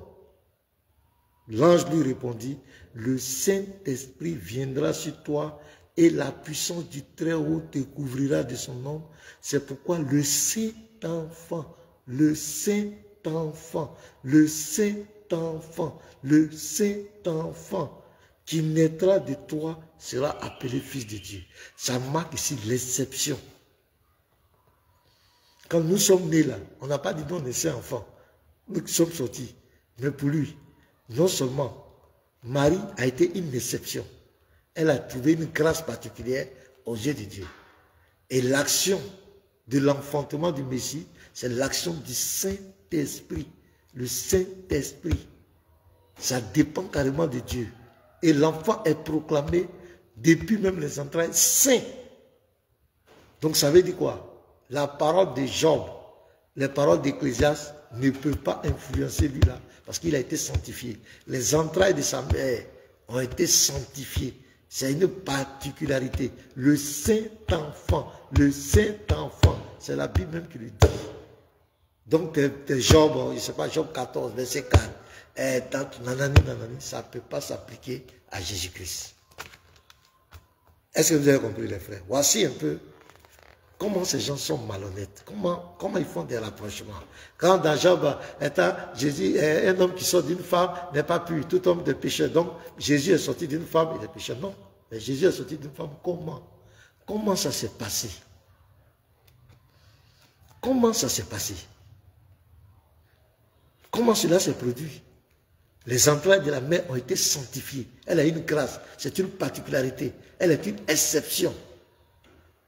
L'ange lui répondit, le Saint-Esprit viendra sur toi et la puissance du Très-Haut te couvrira de son nom. C'est pourquoi le Saint-Enfant, le Saint-Enfant, le Saint-Enfant, le Saint-Enfant qui naîtra de toi sera appelé fils de Dieu. Ça marque ici l'exception. Quand nous sommes nés là, on n'a pas dit non, on est Saint-Enfant. Nous sommes sortis. Mais pour lui, non seulement Marie a été une exception, elle a trouvé une grâce particulière aux yeux de Dieu. Et l'action de l'enfantement du Messie, c'est l'action du Saint-Esprit. Le Saint-Esprit, ça dépend carrément de Dieu. Et l'enfant est proclamé depuis même les entrailles saint. Donc ça veut dire quoi? La parole de Job, les paroles d'Ecclésiaste ne peuvent pas influencer lui là, parce qu'il a été sanctifié. Les entrailles de sa mère ont été sanctifiées. C'est une particularité. Le Saint-Enfant, c'est la Bible même qui le dit. Donc, Job, je ne sais pas, Job 14, verset 4, nanani, ça ne peut pas s'appliquer à Jésus-Christ. Est-ce que vous avez compris, les frères? Voici un peu comment ces gens sont malhonnêtes. Comment ils font des rapprochements. Quand dans Job, Jésus, un homme qui sort d'une femme n'est pas pur, tout homme de péché. Donc, Jésus est sorti d'une femme, il est péché. Non, mais Jésus est sorti d'une femme. Comment? Comment ça s'est passé? Comment ça s'est passé? Comment cela s'est produit? Les entrailles de la mère ont été sanctifiées. Elle a une grâce. C'est une particularité. Elle est une exception.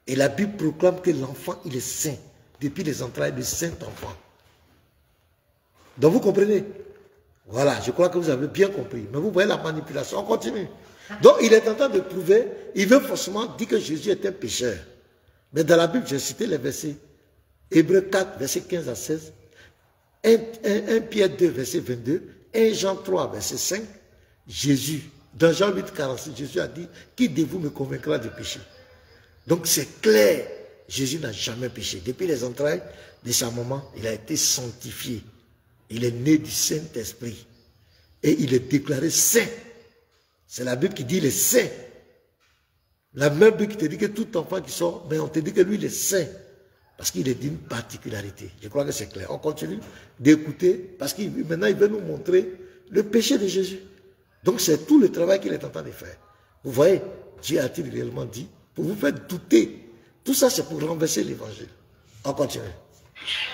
Et la Bible proclame que l'enfant, il est saint. Depuis les entrailles du Saint-Enfant. Donc vous comprenez? Voilà, je crois que vous avez bien compris. Mais vous voyez la manipulation. On continue. Donc il est en train de prouver, il veut forcément dire que Jésus est un pécheur. Mais dans la Bible, j'ai cité les versets. Hébreux 4, versets 15 à 16. 1 Pierre 2, verset 22, 1 Jean 3, verset 5, Jésus Dans Jean 8, 46, Jésus a dit, qui de vous me convaincra de péché? Donc c'est clair, Jésus n'a jamais péché. Depuis les entrailles de sa maman, il a été sanctifié. Il est né du Saint-Esprit. Et il est déclaré saint. C'est la Bible qui dit il est saint. La même Bible qui te dit que tout enfant qui sort, mais on te dit que lui il est saint. Parce qu'il est d'une particularité. Je crois que c'est clair. On continue d'écouter parce que maintenant il veut nous montrer le péché de Jésus. Donc c'est tout le travail qu'il est en train de faire. Vous voyez, Dieu a-t-il réellement dit pour vous faire douter. Tout ça c'est pour renverser l'évangile. On continue.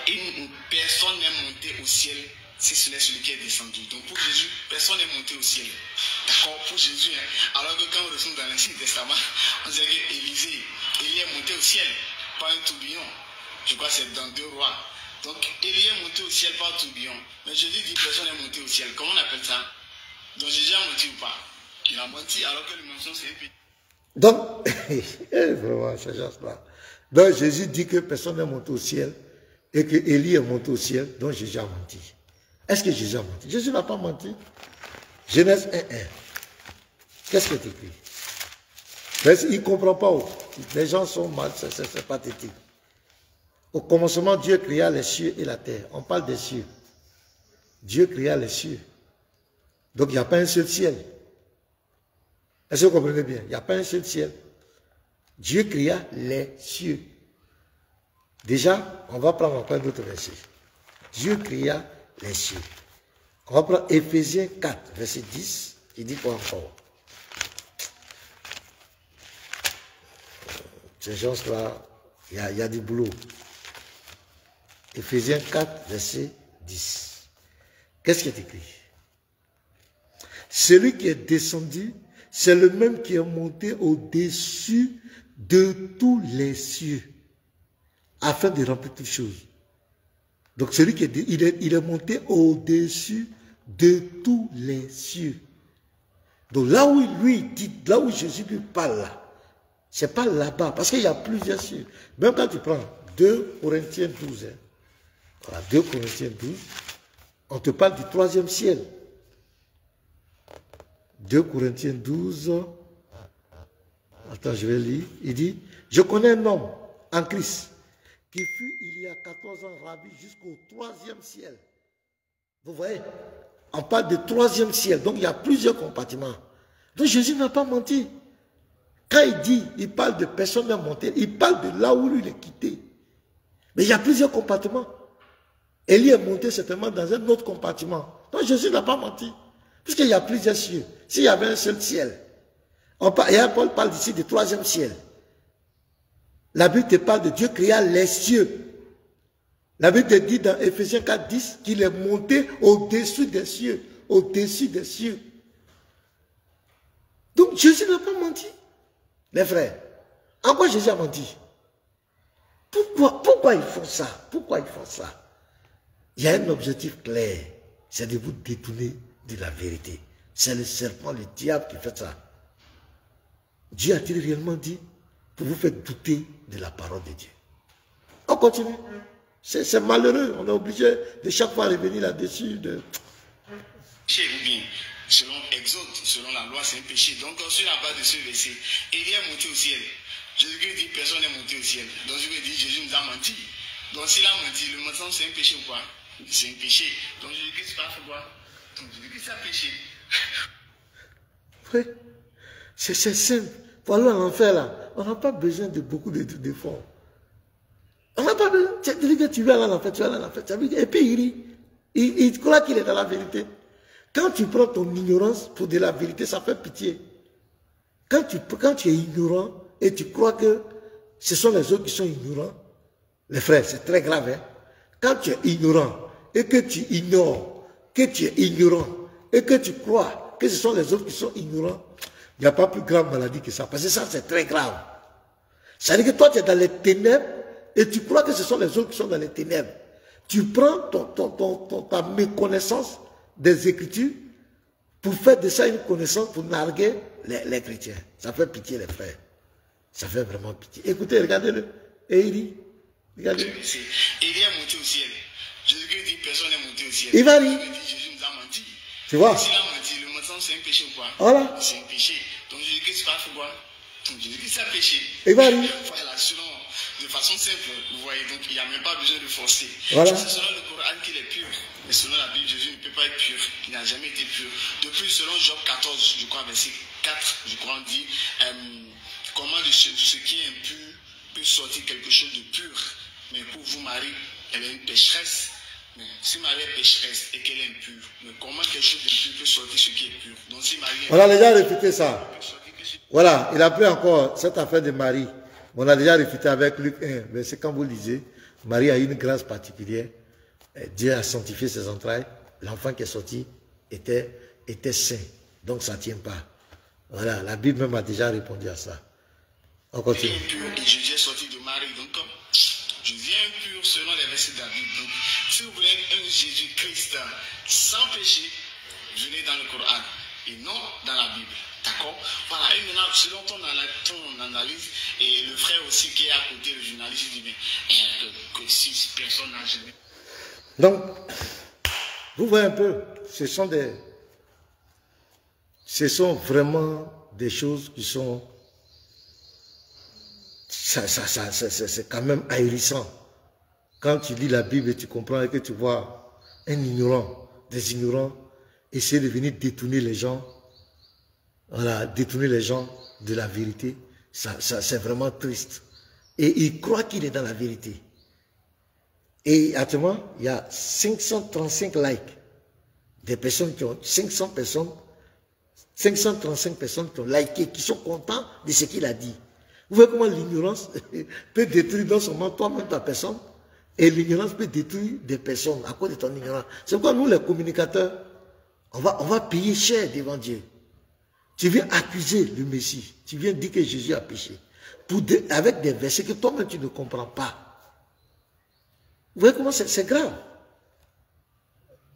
Une personne n'est montée au ciel si ce n'est celui qui est descendu. Donc pour Jésus, personne n'est monté au ciel. D'accord, pour Jésus. Hein? Alors que quand on retourne dans l'Ancien Testament, on dirait qu'Élisée, Élie est monté au ciel par un tourbillon. Je crois que c'est dans 2 Rois. Donc Élie est monté au ciel par un tourbillon. Mais Jésus dit personne n'est monté au ciel. Comment on appelle ça? Donc Jésus a menti ou pas? Il a menti alors que le mensonge c'est un peu. Donc, vraiment, c'est juste là. Donc Jésus dit que personne n'est monté au ciel et que Élie est monté au ciel, donc Jésus a menti. Est-ce que Jésus a menti? Jésus n'a pas menti. Genèse 1:1. Qu'est-ce que tu écris? Il ne comprend pas. Les gens sont mal, c'est pathétique. Au commencement, Dieu créa les cieux et la terre. On parle des cieux. Dieu créa les cieux. Donc il n'y a pas un seul ciel. Est-ce que vous comprenez bien? Il n'y a pas un seul ciel. Dieu créa les cieux. Déjà, on va prendre encore un autre verset. Dieu créa les cieux. On va prendre Éphésiens 4, verset 10. Il dit quoi encore? Ces gens-là, il y a du boulot. Éphésiens 4, verset 10. Qu'est-ce qui est écrit? Celui qui est descendu, c'est le même qui est monté au-dessus de tous les cieux, afin de remplir toutes choses. Donc celui qui il est monté au-dessus de tous les cieux. Donc là où lui dit, là où Jésus lui parle là, c'est pas là-bas, parce qu'il y a plusieurs cieux. Même quand tu prends 2 Corinthiens 12, hein, voilà, 2 Corinthiens 12, on te parle du 3e ciel. 2 Corinthiens 12, attends, je vais lire, il dit, je connais un homme en Christ, qui fut il y a 14 ans ravi jusqu'au 3e ciel. Vous voyez, on parle du 3e ciel, donc il y a plusieurs compartiments. Donc Jésus n'a pas menti. Quand il dit, il parle de personne à monter, il parle de là où lui il est quitté. Mais il y a plusieurs compartiments. Élie est monté certainement dans un autre compartiment. Donc Jésus n'a pas menti. Puisqu'il y a plusieurs cieux. S'il y avait un seul ciel, et Paul parle ici du 3e ciel. La Bible te parle de Dieu créa les cieux. La Bible te dit dans Éphésiens 4, 10 qu'il est monté au-dessus des cieux. Au-dessus des cieux. Donc Jésus n'a pas menti. Les frères, en quoi Jésus a menti? Pourquoi ils font ça? Pourquoi ils font ça? Il y a un objectif clair. C'est de vous détourner de la vérité. C'est le serpent, le diable qui fait ça. Dieu a-t-il réellement dit pour vous faire douter de la parole de Dieu? On continue. C'est malheureux. On est obligé de chaque fois revenir là-dessus. Selon Exode, selon la loi, c'est un péché. Donc, sur la base de ce verset, Élie est monté au ciel. Jésus dit personne n'est monté au ciel. Donc, je veux dire, Jésus nous a menti. Donc, s'il a menti, le mensonge, c'est un péché ou quoi? C'est un péché. Donc, Jésus-Christ a fait quoi? Donc, Jésus-Christ a péché. Oui, c'est simple. Pour aller en enfer, là, on n'a pas besoin de beaucoup d'efforts. On n'a pas besoin. Tu dis que tu vas aller en enfer, tu vas aller en enfer. Et puis, il rit. Il croit qu'il est dans la vérité. Quand tu prends ton ignorance pour de la vérité, ça fait pitié. Quand tu es ignorant et tu crois que ce sont les autres qui sont ignorants, les frères, c'est très grave. Hein? Quand tu es ignorant et que tu ignores, que tu es ignorant et que tu crois que ce sont les autres qui sont ignorants, il n'y a pas plus grave maladie que ça. Parce que ça, c'est très grave. Ça veut dire que toi, tu es dans les ténèbres et tu crois que ce sont les autres qui sont dans les ténèbres. Tu prends ta méconnaissance des Écritures pour faire de ça une connaissance, pour narguer les chrétiens. Ça fait pitié, les frères. Ça fait vraiment pitié. Écoutez, regardez-le. Et il dit, regardez. Élie est monté au ciel. Jésus dit personne n'est monté au ciel. Il va dire. Jésus nous a menti. Tu vois? S'il a menti, le mensonge c'est un péché ou quoi? Voilà. C'est un péché. Donc Jésus-Christ va faire quoi? Jésus-Christ a péché. Il va dire. Voilà, de façon simple, vous voyez, donc il n'y a même pas besoin de forcer. Voilà. C'est selon le Coran qu'il est pur. Mais selon la Bible, Jésus ne peut pas être pur. Il n'a jamais été pur. Depuis, selon Job 14, je crois, verset 4, je crois, on dit comment de ce qui est impur peut sortir quelque chose de pur. Mais pour vous, Marie, elle est une pécheresse. Mais si Marie est pécheresse et qu'elle est impure, mais comment quelque chose d'impur peut sortir ce qui est pur? Donc si Marie est on a déjà réfuté ça. Voilà, il a pris encore cette affaire de Marie. On a déjà réfuté avec Luc 1, verset quand vous lisez, Marie a eu une grâce particulière. Dieu a sanctifié ses entrailles. L'enfant qui est sorti était saint. Donc ça ne tient pas. Voilà, la Bible même a déjà répondu à ça. On continue. Et Jésus est sorti de Marie. Donc, Jésus est impur selon les versets de la Bible. Donc, si vous voulez un Jésus-Christ sans péché, venez dans le Coran et non dans la Bible. D'accord? Voilà, et maintenant, selon ton analyse, et le frère aussi qui est à côté, le journaliste, il dit, mais que si personne n'a jamais. Donc, vous voyez un peu, ce sont vraiment des choses qui sont, c'est quand même ahurissant. Quand tu lis la Bible et tu comprends et que tu vois un ignorant, des ignorants, essayer de venir détourner les gens, voilà, détourner les gens de la vérité, c'est vraiment triste. Et il croit qu'il est dans la vérité. Et actuellement, il y a 535 likes. Des personnes qui ont 535 personnes qui ont liké, qui sont contents de ce qu'il a dit. Vous voyez comment l'ignorance peut détruire non seulement toi-même ta personne, et l'ignorance peut détruire des personnes à cause de ton ignorance. C'est pourquoi nous, les communicateurs, on va payer cher devant Dieu. Tu viens accuser le Messie, tu viens dire que Jésus a péché, avec des versets que toi-même tu ne comprends pas. Vous voyez comment c'est grave.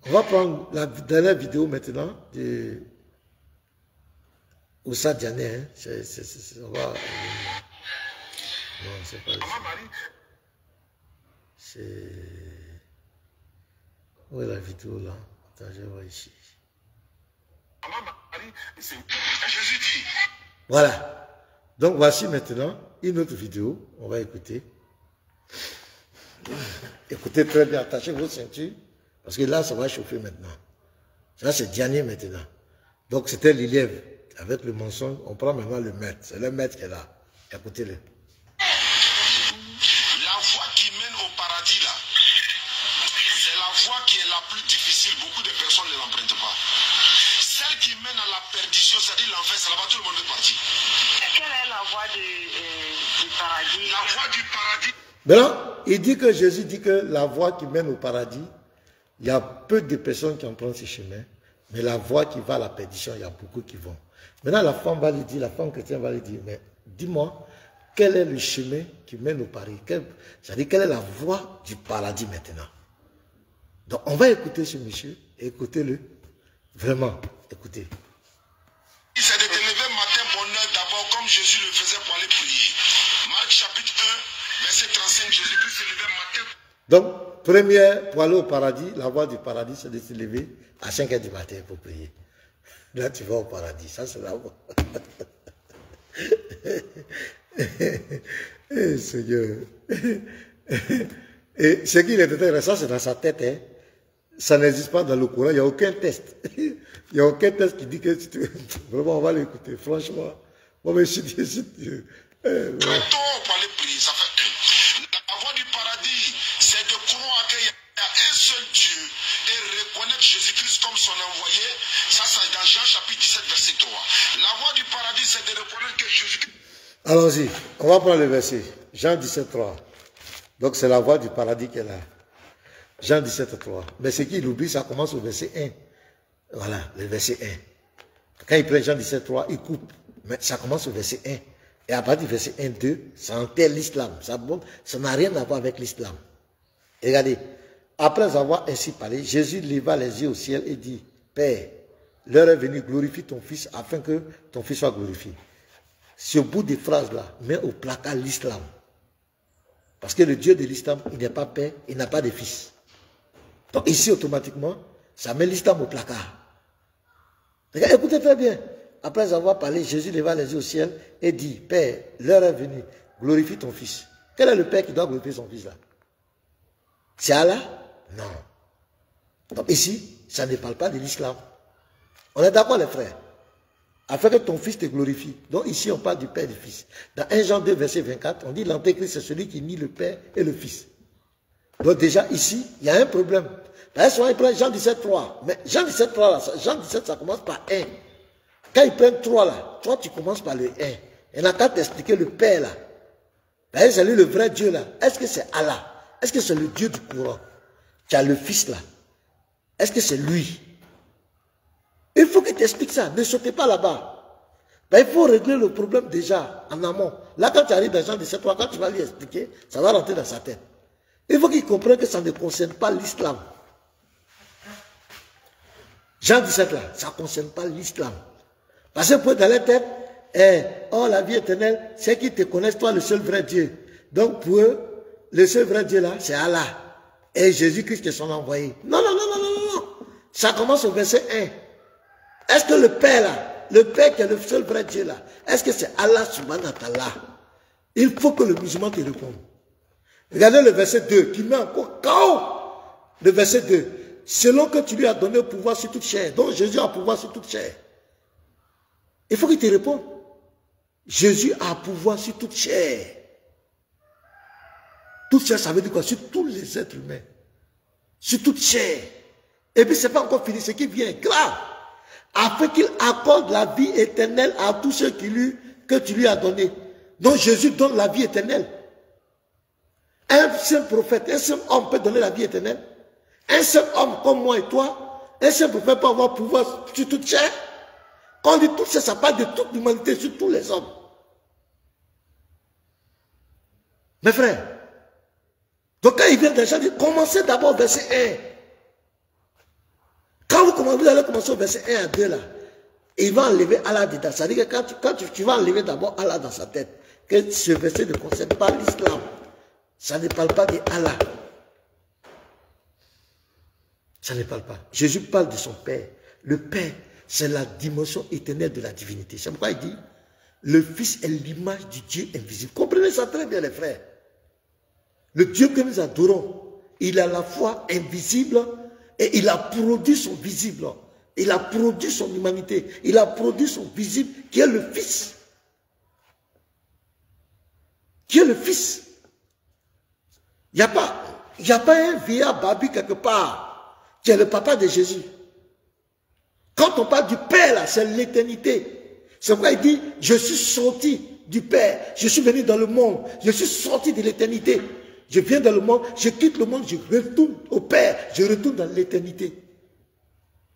On va prendre la dernière vidéo maintenant de Oussa Diané. Hein. On va... Non, c'est pas ça. C'est... Où est la vidéo là? Attends, je vois ici. Jésus dit. Voilà. Donc voici maintenant une autre vidéo. On va écouter. Écoutez très bien, attachez vos ceintures, parce que là, ça va chauffer maintenant. Ça, c'est Diané maintenant. Donc, c'était l'élève. Avec le mensonge, on prend maintenant le maître. C'est le maître qui est là. Écoutez-le. La voie qui mène au paradis, là, c'est la voie qui est la plus difficile. Beaucoup de personnes ne l'empruntent pas. Celle qui mène à la perdition, c'est-à-dire l'enfer, c'est là-bas tout le monde est parti. Quelle est la voie du paradis? La voie du paradis. Maintenant, il dit que Jésus dit que la voie qui mène au paradis, il y a peu de personnes qui empruntent ce chemin, mais la voie qui va à la perdition, il y a beaucoup qui vont. Maintenant, la femme va lui dire, la femme chrétienne va lui dire, mais dis-moi, quel est le chemin qui mène au paradis? C'est-à-dire, quelle est la voie du paradis maintenant? Donc, on va écouter ce monsieur, écoutez-le, vraiment, écoutez. C'est de te lever matin bonne heure d'abord, comme Jésus le faisait pour aller prier. Marc chapitre 1, verset 35, Jésus-Christ se levait matin. Donc, première, pour aller au paradis, la voie du paradis, c'est de se lever à 5 h du matin pour prier. Là, tu vas au paradis. Ça, c'est la voie. Eh, Seigneur. Et ce qu'il est intéressant, c'est dans sa tête. Hein. Ça n'existe pas dans le Coran. Il n'y a aucun test. Il n'y a aucun test qui dit que... Vraiment, on va l'écouter. Franchement. Moi, mais je dis... Très tôt pour aller prier, ça fait un. La voie du paradis, c'est de croire qu'il y a un seul Dieu et reconnaître Jésus-Christ comme son envoyé. Ça, c'est dans Jean chapitre 17, verset 3. La voie du paradis, c'est de reconnaître que Jésus-Christ... Allons-y. On va prendre le verset. Jean 17, 3. Donc, c'est la voie du paradis qui est là. Jean 17, 3. Mais ce qu'il oublie, ça commence au verset 1. Voilà, le verset 1. Quand il prend Jean 17, 3, il coupe. Mais ça commence au verset 1. Et à partir du verset 1, 2, ça enterre l'islam. Ça n'a rien à voir avec l'islam. Regardez, après avoir ainsi parlé, Jésus leva les yeux au ciel et dit, Père, l'heure est venue, glorifie ton Fils afin que ton Fils soit glorifié. Ce bout de phrase-là met au placard l'islam. Parce que le Dieu de l'islam, il n'est pas père, il n'a pas de fils. Donc ici, automatiquement, ça met l'islam au placard. Écoutez très bien. Après avoir parlé, Jésus leva les yeux au ciel et dit, Père, l'heure est venue, glorifie ton Fils. Quel est le Père qui doit glorifier son Fils là? C'est Allah? Non. Donc ici, ça ne parle pas de l'islam. On est d'accord les frères? Afin que ton Fils te glorifie. Donc ici, on parle du Père et du Fils. Dans 1 Jean 2, verset 24, on dit l'Antéchrist, c'est celui qui nie le Père et le Fils. Donc déjà ici, il y a un problème. Là, souvent, ils prennent Jean 17, 3. Mais Jean 17, 3, là, Jean 17, ça commence par 1. Quand ils prennent 3 là, toi tu commences par le 1. Il n'a qu'à t'expliquer le Père là. C'est lui le vrai Dieu là. Est-ce que c'est Allah? Est-ce que c'est le Dieu du Coran? Tu as le Fils là. Est-ce que c'est lui? Il faut qu'il t'explique ça. Ne sautez pas là-bas. Il faut régler le problème déjà en amont. Là, quand tu arrives dans Jean 17, 3, quand tu vas lui expliquer, ça va rentrer dans sa tête. Il faut qu'il comprenne que ça ne concerne pas l'islam. Jean 17 là, ça ne concerne pas l'islam. Parce que pour dans la tête, oh la vie éternelle, c'est qu'ils te connaissent toi le seul vrai Dieu. Donc pour eux, le seul vrai Dieu là, c'est Allah. Et Jésus-Christ qui sont envoyés. Non, non, non, non, non, non. Ça commence au verset 1. Est-ce que le Père là, le Père qui est le seul vrai Dieu là, est-ce que c'est Allah subhanahu wa ta'ala? Il faut que le musulman te réponde. Regardez le verset 2 qui met encore KO. Le verset 2. Selon que tu lui as donné le pouvoir sur toute chair. Donc Jésus a pouvoir sur toute chair. Il faut qu'il te réponde. Jésus a pouvoir sur toute chair. Toute chair, ça veut dire quoi? Sur tous les êtres humains. Sur toute chair. Et puis c'est pas encore fini, ce qui vient grave. Afin qu'il accorde la vie éternelle à tous ceux que tu lui as donné. Donc Jésus donne la vie éternelle. Un seul prophète, un seul homme peut donner la vie éternelle. Un seul homme comme moi et toi, un seul prophète peut avoir pouvoir sur toute chair. Quand on dit tout ça, ça parle de toute l'humanité, sur tous les hommes. Mes frères, donc quand il vient déjà dire, commencez d'abord au verset 1. Quand vous allez commencer au verset 1 à 2 là, il va enlever Allah dedans. Ça veut dire que quand tu vas enlever d'abord Allah dans sa tête, que ce verset ne concerne pas l'islam. Ça ne parle pas de Allah. Ça ne parle pas. Jésus parle de son Père. Le Père, c'est la dimension éternelle de la divinité. C'est pourquoi il dit, le Fils est l'image du Dieu invisible. Comprenez ça très bien les frères. Le Dieu que nous adorons, il est à la fois invisible et il a produit son visible. Il a produit son humanité. Il a produit son visible qui est le Fils. Qui est le Fils. Il n'y a pas un vieillard barbu quelque part qui est le papa de Jésus. Quand on parle du Père, là, c'est l'éternité. C'est pourquoi il dit, je suis sorti du Père, je suis venu dans le monde, je suis sorti de l'éternité. Je viens dans le monde, je quitte le monde, je retourne au Père, je retourne dans l'éternité.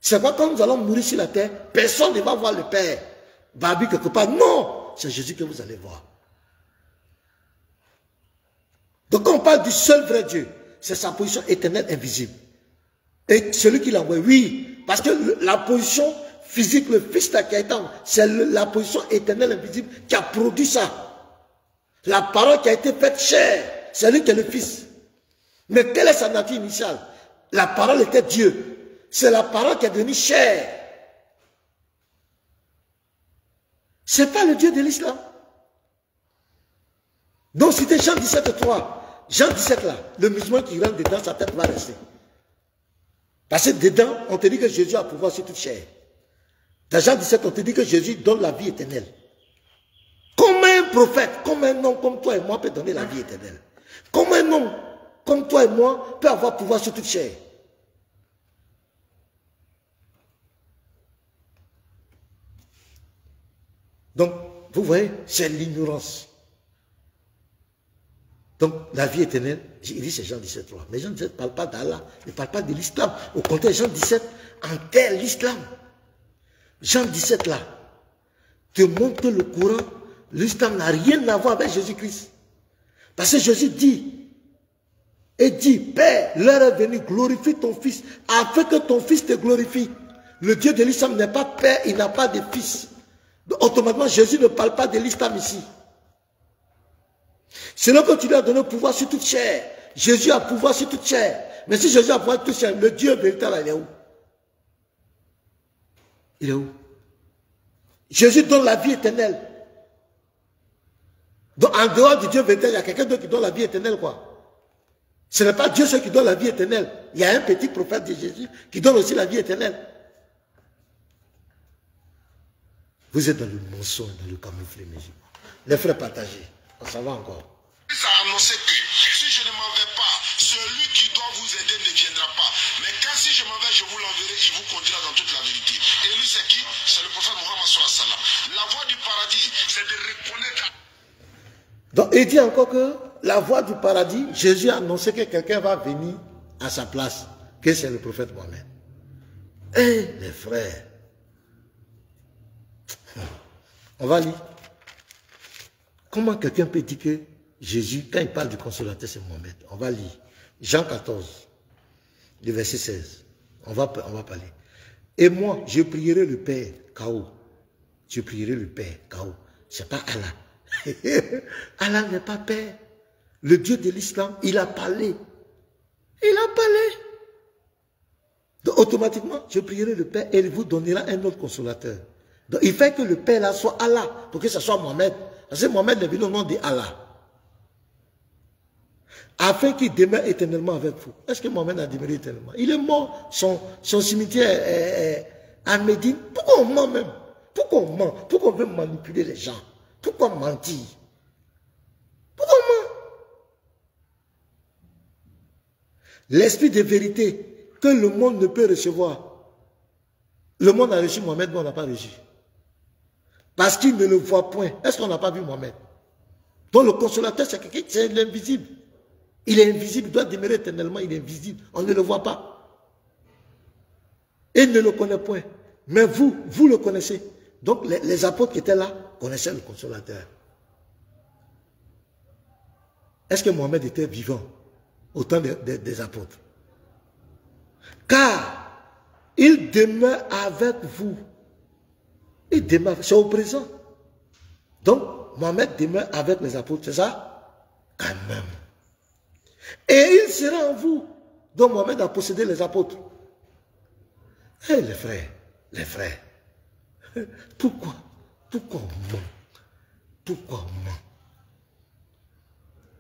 C'est pourquoi quand nous allons mourir sur la terre, personne ne va voir le Père barbu quelque part. Non, c'est Jésus que vous allez voir. Donc quand on parle du seul vrai Dieu, c'est sa position éternelle invisible. Et celui qui l'a envoyé, oui, parce que la position physique, le Fils qui a été envoyé, c'est la position éternelle invisible qui a produit ça. La parole qui a été faite chair, c'est lui qui est le Fils. Mais quelle est sa nature initiale? La parole était Dieu. C'est la parole qui est devenue chair. Ce n'est pas le Dieu de l'islam. Donc c'était Jean 17, 3. Jean 17 là, le musulman qui rentre dedans, sa tête va rester. Parce que dedans, on te dit que Jésus a pouvoir sur toute chair. Dans Jean 17, on te dit que Jésus donne la vie éternelle. Comment un prophète, comme un homme comme toi et moi peut donner la vie éternelle? Comment un homme comme toi et moi peut avoir pouvoir sur toute chair? Donc, vous voyez, c'est l'ignorance. Donc, la vie éternelle, il dit c'est Jean 17, 3. Mais Jean 17 ne parle pas d'Allah, il ne parle pas de l'islam. Au contraire, Jean 17 enterre l'islam. Jean 17 là, te montre que le Coran, l'islam n'a rien à voir avec Jésus-Christ. Parce que Jésus dit, Père, l'heure est venue, glorifie ton Fils, afin que ton Fils te glorifie. Le Dieu de l'islam n'est pas Père, il n'a pas de Fils. Donc, automatiquement, Jésus ne parle pas de l'islam ici. C'est là que tu lui as donné le pouvoir sur toute chair. Jésus a pouvoir sur toute chair. Mais si Jésus a pouvoir sur toute chair, le Dieu véritable, il est où? Il est où? Jésus donne la vie éternelle. Donc, en dehors du Dieu véritable, il y a quelqu'un d'autre qui donne la vie éternelle, quoi. Ce n'est pas Dieu seul qui donne la vie éternelle. Il y a un petit prophète de Jésus qui donne aussi la vie éternelle. Vous êtes dans le mensonge, dans le camouflet musulman. Les frères partagés, on s'en va encore. Ça a annoncé que si je ne m'en vais pas, celui qui doit vous aider ne viendra pas. Mais quand si je m'en vais, je vous l'enverrai, il vous conduira dans toute la vérité. Et lui, c'est qui? C'est le prophète Mohammed sallallahu alayhi wa sallam. La voie du paradis, c'est de reconnaître. Donc, il dit encore que la voie du paradis, Jésus a annoncé que quelqu'un va venir à sa place, que c'est le prophète Mohammed. Eh, les frères, on va lire. Comment quelqu'un peut dire que Jésus, quand il parle du consolateur, c'est Mohammed? On va lire. Jean 14, le verset 16. On va parler. Et moi, je prierai le Père, K.O. Je prierai le Père, K.O. C'est pas Allah. Allah n'est pas Père. Le Dieu de l'islam, il a parlé. Il a parlé. Donc, automatiquement, je prierai le Père et il vous donnera un autre consolateur. Donc, il fait que le Père là soit Allah, pour que ce soit Mohammed. Parce que Mohammed est venu au nom d'Allah. Afin qu'il demeure éternellement avec vous. Est-ce que Mohammed a demeuré éternellement? Il est mort, son cimetière est à Médine. Pourquoi on ment même? Pourquoi on ment? Pourquoi on veut manipuler les gens? Pourquoi mentir? Pourquoi on ment? L'esprit de vérité que le monde ne peut recevoir. Le monde a reçu Mohammed, mais on n'a pas reçu. Parce qu'il ne le voit point. Est-ce qu'on n'a pas vu Mohammed? Donc le consolateur, c'est l'invisible. Il est invisible, il doit demeurer éternellement, il est invisible. On ne le voit pas. Et il ne le connaît point. Mais vous le connaissez. Donc les apôtres qui étaient là connaissaient le consolateur. Est-ce que Mohammed était vivant au temps des apôtres? Car il demeure avec vous. Il demeure, c'est au présent. Donc, Mohammed demeure avec les apôtres, c'est ça? Quand même. Et il sera en vous. Donc, Mohammed a possédé les apôtres. Eh les frères, pourquoi on ment? Pourquoi on ment?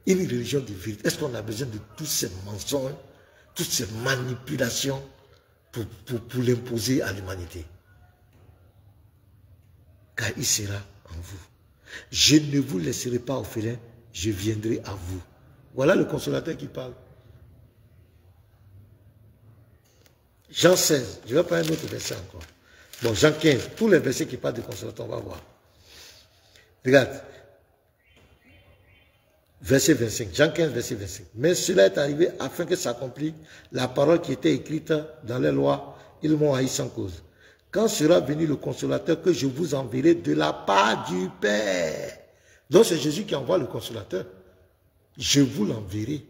Une religion de vérité, est-ce qu'on a besoin de tous ces mensonges, toutes ces manipulations pour l'imposer à l'humanité? Car il sera en vous. Je ne vous laisserai pas orphelin, je viendrai à vous. Voilà le consolateur qui parle. Jean 16, je vais prendre un autre verset encore. Bon, Jean 15, tous les versets qui parlent du consolateur, on va voir. Regarde. Verset 25, Jean 15, verset 25. Mais cela est arrivé afin que s'accomplisse la parole qui était écrite dans les lois. Ils m'ont haï sans cause. Quand sera venu le consolateur que je vous enverrai de la part du Père. Donc c'est Jésus qui envoie le consolateur. Je vous l'enverrai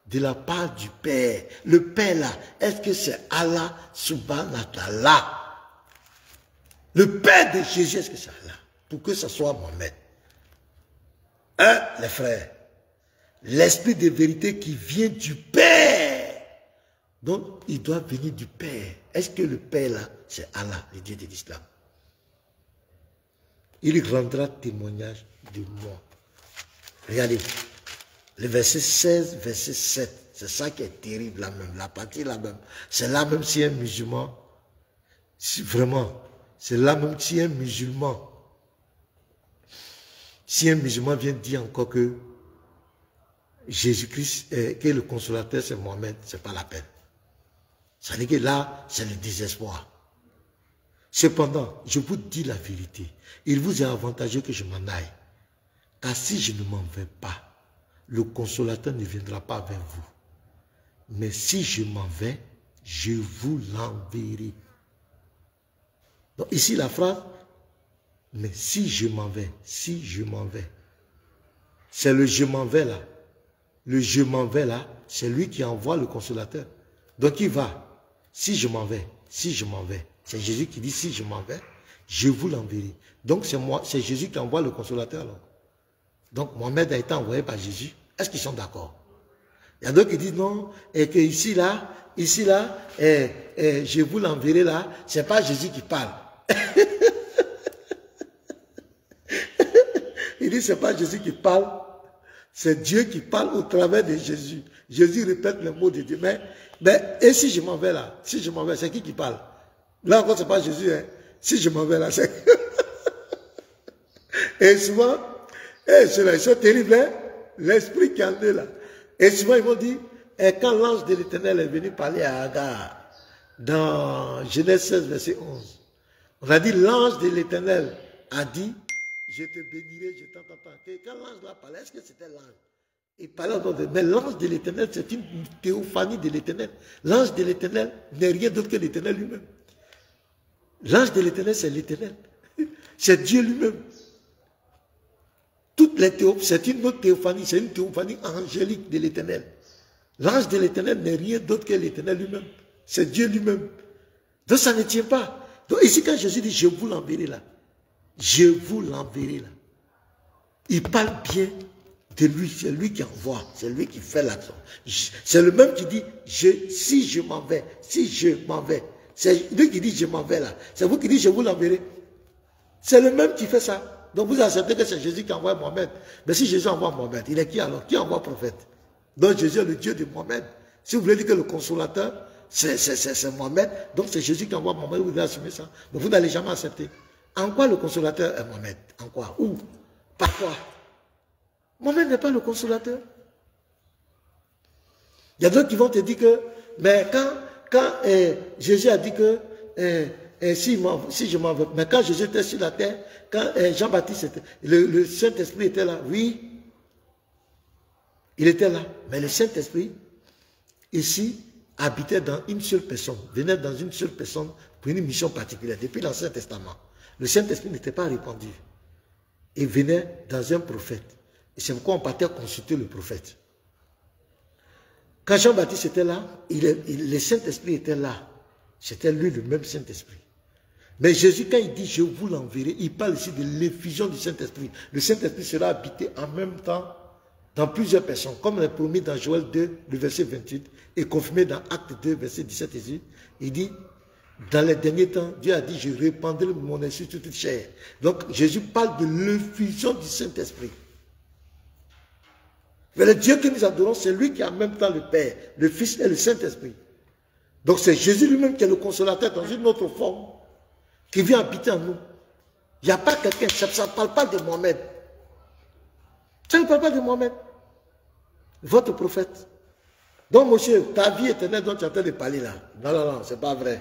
de la part du Père. Le Père là, est-ce que c'est Allah subhanahu wa ta'ala? Le Père de Jésus, est-ce que c'est Allah? Pour que ce soit Mohammed. Les frères, l'esprit de vérité qui vient du Père. Donc, il doit venir du Père. Est-ce que le Père là, c'est Allah, le Dieu de l'islam? Il rendra témoignage de moi. Regardez, le verset 16, verset 7, c'est ça qui est terrible là même, la partie là même. C'est là même si un musulman, si vraiment, c'est là même si un musulman vient dire encore que Jésus-Christ, que le consolateur c'est Mohammed, c'est pas la peine. Ça veut dire que là, c'est le désespoir. Cependant, je vous dis la vérité. Il vous est avantageux que je m'en aille. Car si je ne m'en vais pas, le consolateur ne viendra pas vers vous. Mais si je m'en vais, je vous l'enverrai. Donc ici la phrase, mais si je m'en vais, c'est le je m'en vais là. Le je m'en vais là, c'est lui qui envoie le consolateur. Donc il va. Si je m'en vais, c'est Jésus qui dit si je m'en vais, je vous l'enverrai. Donc c'est moi, c'est Jésus qui envoie le consolateur alors. Donc Mohammed a été envoyé par Jésus. Est-ce qu'ils sont d'accord? Il y a d'autres qui disent non, et que ici là, je vous l'enverrai là, c'est pas Jésus qui parle. dit, ce n'est pas Jésus qui parle, c'est Dieu qui parle au travers de Jésus. Jésus répète le mot de Dieu. Mais et si je m'en vais là, si je m'en vais, c'est qui parle? Là encore, ce n'est pas Jésus. Hein. Si je m'en vais là, c'est... Et souvent, c'est la chose terrible, hein? L'esprit qui en est là. Et souvent, ils vont dire, et quand l'ange de l'Éternel est venu parler à Agar, dans Genèse 16, verset 11, on a dit, l'ange de l'Éternel a dit, je te bénirai, je t'entends. Quand l'ange l'a parlé, est-ce que c'était l'ange? Il parlait au nom de... Mais l'ange de l'Éternel, c'est une théophanie de l'Éternel. L'ange de l'Éternel n'est rien d'autre que l'Éternel lui-même. L'ange de l'Éternel, c'est l'Éternel. C'est Dieu lui-même. Toutes les théophanies, c'est une autre théophanie, c'est une théophanie angélique de l'Éternel. L'ange de l'Éternel n'est rien d'autre que l'Éternel lui-même. C'est Dieu lui-même. Donc ça ne tient pas. Donc ici, quand Jésus dit, je vous l'enverrai là, je vous l'enverrai là, il parle bien de lui, c'est lui qui envoie, c'est lui qui fait l'action. C'est le même qui dit, si je m'en vais, c'est lui qui dit, je m'en vais là. C'est vous qui dites, je vous l'enverrai. C'est le même qui fait ça. Donc vous acceptez que c'est Jésus qui envoie Mohamed. Mais si Jésus envoie Mohamed, il est qui alors? Qui envoie prophète? Donc Jésus est le Dieu de Mohamed. Si vous voulez dire que le consolateur, c'est Mohamed, donc c'est Jésus qui envoie Mohamed, vous devez assumer ça. Mais vous n'allez jamais accepter. En quoi le consolateur est Mohamed? En quoi? Où? Par quoi? Mohamed n'est pas le consolateur. Il y a d'autres qui vont te dire que, mais quand Jésus a dit que, si je m'en vais, mais quand Jésus était sur la terre, quand Jean-Baptiste était, le Saint-Esprit était là, oui, il était là, mais le Saint-Esprit, ici, habitait dans une seule personne, venait dans une seule personne pour une mission particulière, depuis l'Ancien Testament. Le Saint-Esprit n'était pas répandu. Il venait dans un prophète. Et c'est pourquoi on partait consulter le prophète. Quand Jean-Baptiste était là, le Saint-Esprit était là. C'était lui le même Saint-Esprit. Mais Jésus, quand il dit « je vous l'enverrai », il parle ici de l'effusion du Saint-Esprit. Le Saint-Esprit sera habité en même temps dans plusieurs personnes, comme est promis dans Joël 2, le verset 28, et confirmé dans Acte 2, verset 17 et 18. Il dit « dans les derniers temps, Dieu a dit « je répandrai mon esprit sur toute chair ». Donc Jésus parle de l'effusion du Saint-Esprit. Mais le Dieu que nous adorons, c'est lui qui a en même temps le Père, le Fils et le Saint-Esprit. Donc c'est Jésus lui-même qui est le consolateur dans une autre forme, qui vient habiter en nous. Il n'y a pas quelqu'un, ça ne parle pas de Mohamed. Ça ne parle pas de Mohamed. Votre prophète. Donc monsieur, ta vie éternelle dont tu es en train de parler là. Non, c'est pas vrai.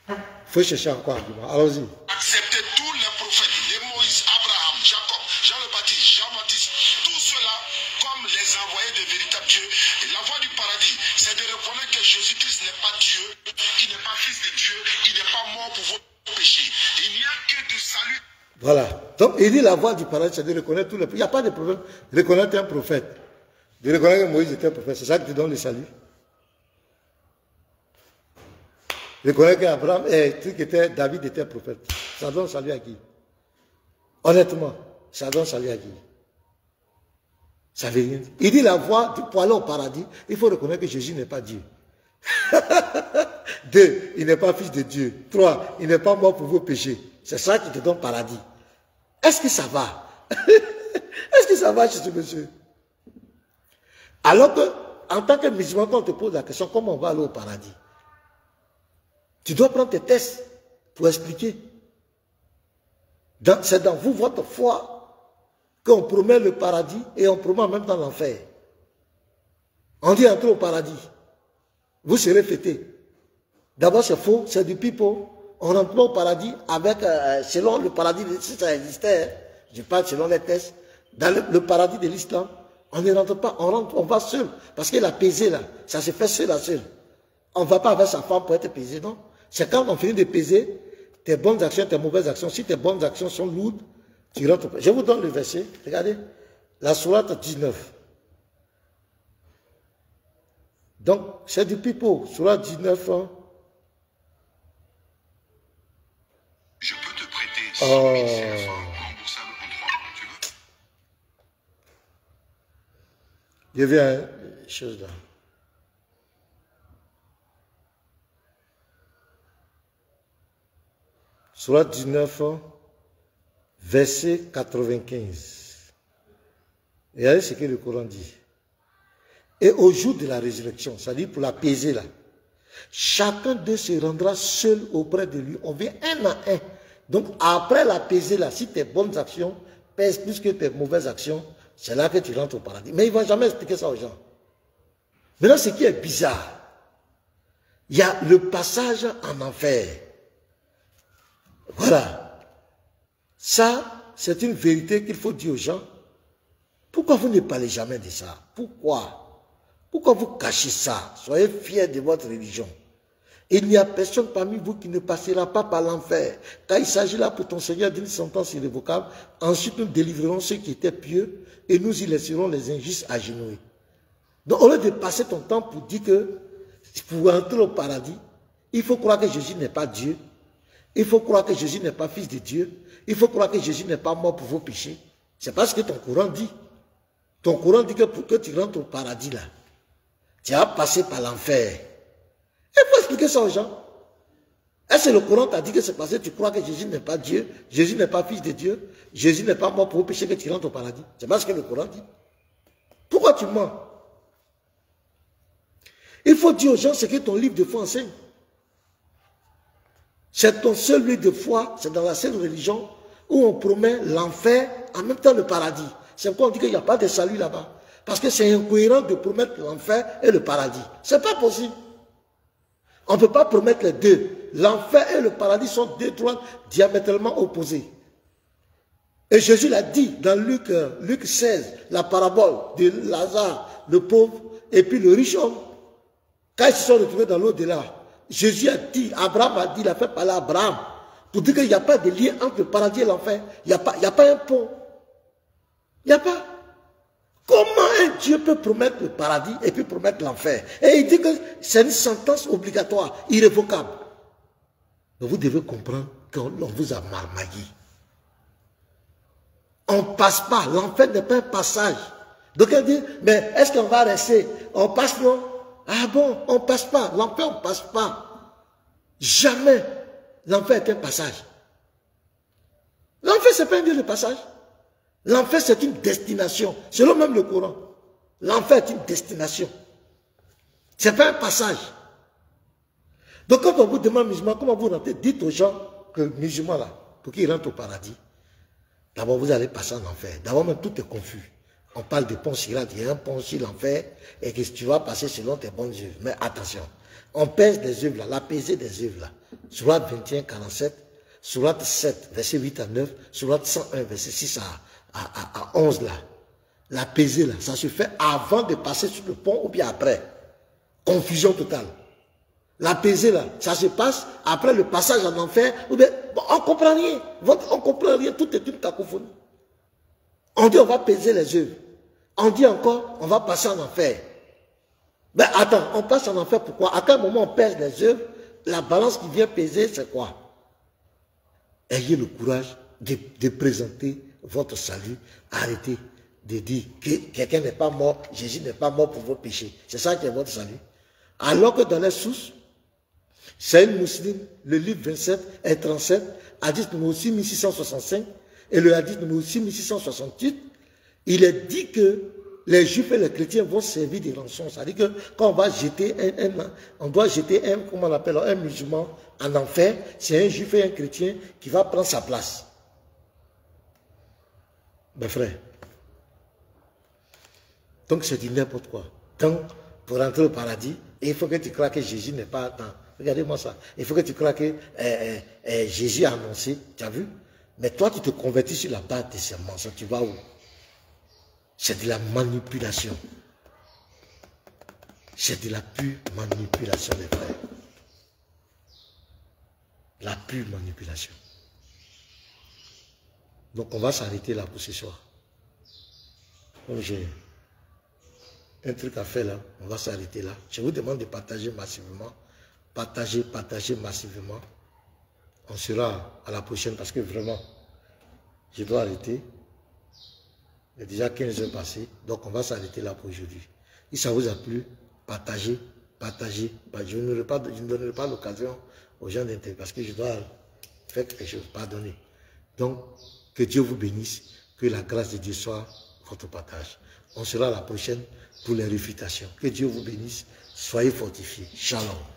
Il faut chercher encore un argument. Allons-y. Accepter tous les prophètes, de Moïse, Abraham, Jacob, Jean le Baptiste, Jean-Baptiste, tous ceux-là comme les envoyés de véritable Dieu. Et la voie du paradis, c'est de reconnaître que Jésus-Christ n'est pas Dieu, il n'est pas fils de Dieu, il n'est pas mort pour vos péchés. Il n'y a que du salut. Voilà. Donc il dit la voie du paradis, c'est de reconnaître tous les prophètes. Il n'y a pas de problème de reconnaître un prophète. De reconnaître que Moïse était un prophète, c'est ça qui te donne le salut. Reconnaître qu'Abraham, David était un prophète. Ça donne salut à qui? Honnêtement, ça donne salut à qui? Ça veut rien dire. Il dit la voie pour aller au paradis, il faut reconnaître que Jésus n'est pas Dieu. 2, il n'est pas fils de Dieu. 3, il n'est pas mort pour vos péchés. C'est ça qui te donne paradis. Est-ce que ça va? Est-ce que ça va chez ce monsieur? Alors que, en tant que musulman, quand on te pose la question, comment on va aller au paradis? Tu dois prendre tes tests pour expliquer. C'est dans vous, votre foi, qu'on promet le paradis et on promet en même temps l'enfer. On dit entrer au paradis. Vous serez fêtés. D'abord, c'est faux, c'est du pipeau. On rentre pas au paradis avec, selon le paradis, si ça existait, hein, je parle selon les tests, dans le paradis de l'islam, on ne rentre pas, on va seul. Parce que la pesée, là, ça se fait seul à seul. On ne va pas avec sa femme pour être pesé, non? C'est quand on finit de peser tes bonnes actions, tes mauvaises actions. Si tes bonnes actions sont lourdes, tu rentres. Je vous donne le verset. Regardez. La sourate 19. Donc, c'est du pipeau. Sourate 19. Hein. Je peux te prêter 100 000 CFA remboursables en 3 mois, tu veux? Il y avait une chose là. Sourate 19, verset 95. Regardez ce que le Coran dit. Et au jour de la résurrection, c'est-à-dire pour l'apaiser là, chacun d'eux se rendra seul auprès de lui. On vient un à un. Donc après l'apaiser là, si tes bonnes actions pèsent plus que tes mauvaises actions, c'est là que tu rentres au paradis. Mais il ne va jamais expliquer ça aux gens. Maintenant, ce qui est bizarre, il y a le passage en enfer. Voilà. Ça, c'est une vérité qu'il faut dire aux gens. Pourquoi vous ne parlez jamais de ça? Pourquoi? Pourquoi vous cachez ça? Soyez fiers de votre religion. Il n'y a personne parmi vous qui ne passera pas par l'enfer. Car il s'agit là pour ton Seigneur d'une sentence irrévocable. Ensuite, nous délivrerons ceux qui étaient pieux et nous y laisserons les injustes agenouillés. Donc, au lieu de passer ton temps pour dire que pour entrer au paradis, il faut croire que Jésus n'est pas Dieu. Il faut croire que Jésus n'est pas fils de Dieu. Il faut croire que Jésus n'est pas mort pour vos péchés. C'est pas ce que ton Coran dit. Ton Coran dit que pour que tu rentres au paradis là, tu as passé par l'enfer. Il faut expliquer ça aux gens. Est-ce que le Coran t'a dit que c'est parce que tu crois que Jésus n'est pas Dieu, Jésus n'est pas fils de Dieu, Jésus n'est pas mort pour vos péchés que tu rentres au paradis? C'est pas ce que le Coran dit. Pourquoi tu mens? Il faut dire aux gens ce que ton livre de foi enseigne. C'est ton seul livre de foi, c'est dans la seule religion où on promet l'enfer, en même temps le paradis. C'est pourquoi on dit qu'il n'y a pas de salut là-bas. Parce que c'est incohérent de promettre l'enfer et le paradis. C'est pas possible. On ne peut pas promettre les deux. L'enfer et le paradis sont deux droits diamétralement opposés. Et Jésus l'a dit dans Luc 16, la parabole de Lazare, le pauvre, et puis le riche homme. Quand ils se sont retrouvés dans l'au-delà, Jésus a dit, Abraham a dit, il a fait parler à Abraham, pour dire qu'il n'y a pas de lien entre le paradis et l'enfer. Il n'y a pas un pont. Il n'y a pas. Comment un Dieu peut promettre le paradis et puis promettre l'enfer? Et il dit que c'est une sentence obligatoire, irrévocable. Mais vous devez comprendre qu'on vous a marmaillé. On ne passe pas. L'enfer n'est pas un passage. Donc elle dit, mais est-ce qu'on va rester? On passe, non? Ah bon, on ne passe pas. L'enfer, on ne passe pas. Jamais. L'enfer est un passage. L'enfer, ce n'est pas un lieu de passage. L'enfer, c'est une destination. Selon même le Coran. L'enfer est une destination. Ce n'est pas un passage. Donc quand on vous demande musulman, comment vous rentrez? Dites aux gens que musulmans là, pour qu'ils rentrent au paradis, d'abord vous allez passer en enfer. D'abord même tout est confus. On parle de pont Sirat, il y a un pont sur l'enfer et que tu vas passer selon tes bonnes œuvres. Mais attention, on pèse des œuvres là, l'apaiser des œuvres là. Surat 21, 47, Surat 7, verset 8 à 9, Surat 101, verset 6 à 11 là. L'apaiser là, ça se fait avant de passer sur le pont ou bien après. Confusion totale. L'apaiser là, ça se passe après le passage en enfer. Ou bien, bon, on ne comprend rien. On ne comprend rien, tout est une cacophonie. On dit on va peser les œuvres. On dit encore, on va passer en enfer. Mais attends, on passe en enfer pourquoi? À quel moment on pèse les œuvres? La balance qui vient peser, c'est quoi? Ayez le courage de présenter votre salut. Arrêtez de dire que quelqu'un n'est pas mort, Jésus n'est pas mort pour vos péchés. C'est ça qui est votre salut. Alors que dans les sources, c'est une musulmane, le livre 27 et 37, hadith numéro 6665, et le hadith numéro 6668, il est dit que les juifs et les chrétiens vont servir des rançons. C'est-à-dire que quand on va jeter on doit jeter comment on appelle, un musulman en enfer, c'est un juif et un chrétien qui va prendre sa place. Mes frères. Donc c'est du n'importe quoi. Donc, pour rentrer au paradis, il faut que tu crois que Jésus n'est pas... Attends, regardez-moi ça. Il faut que tu crois que Jésus a annoncé, tu as vu? Mais toi, tu te convertis sur la base de ces mensonges. Tu vas où? C'est de la manipulation. C'est de la pure manipulation, les frères. La pure manipulation. Donc, on va s'arrêter là pour ce soir. Comme j'ai un truc à faire là, on va s'arrêter là. Je vous demande de partager massivement. Partagez massivement. On sera à la prochaine parce que vraiment, je dois arrêter. Il y a déjà 15 heures passées, donc on va s'arrêter là pour aujourd'hui. Si ça vous a plu, partagez. Je ne donnerai pas l'occasion aux gens d'intervenir parce que je dois faire quelque chose, pardonner. Donc, que Dieu vous bénisse, que la grâce de Dieu soit votre partage. On sera la prochaine pour les réfutations. Que Dieu vous bénisse. Soyez fortifiés. Shalom.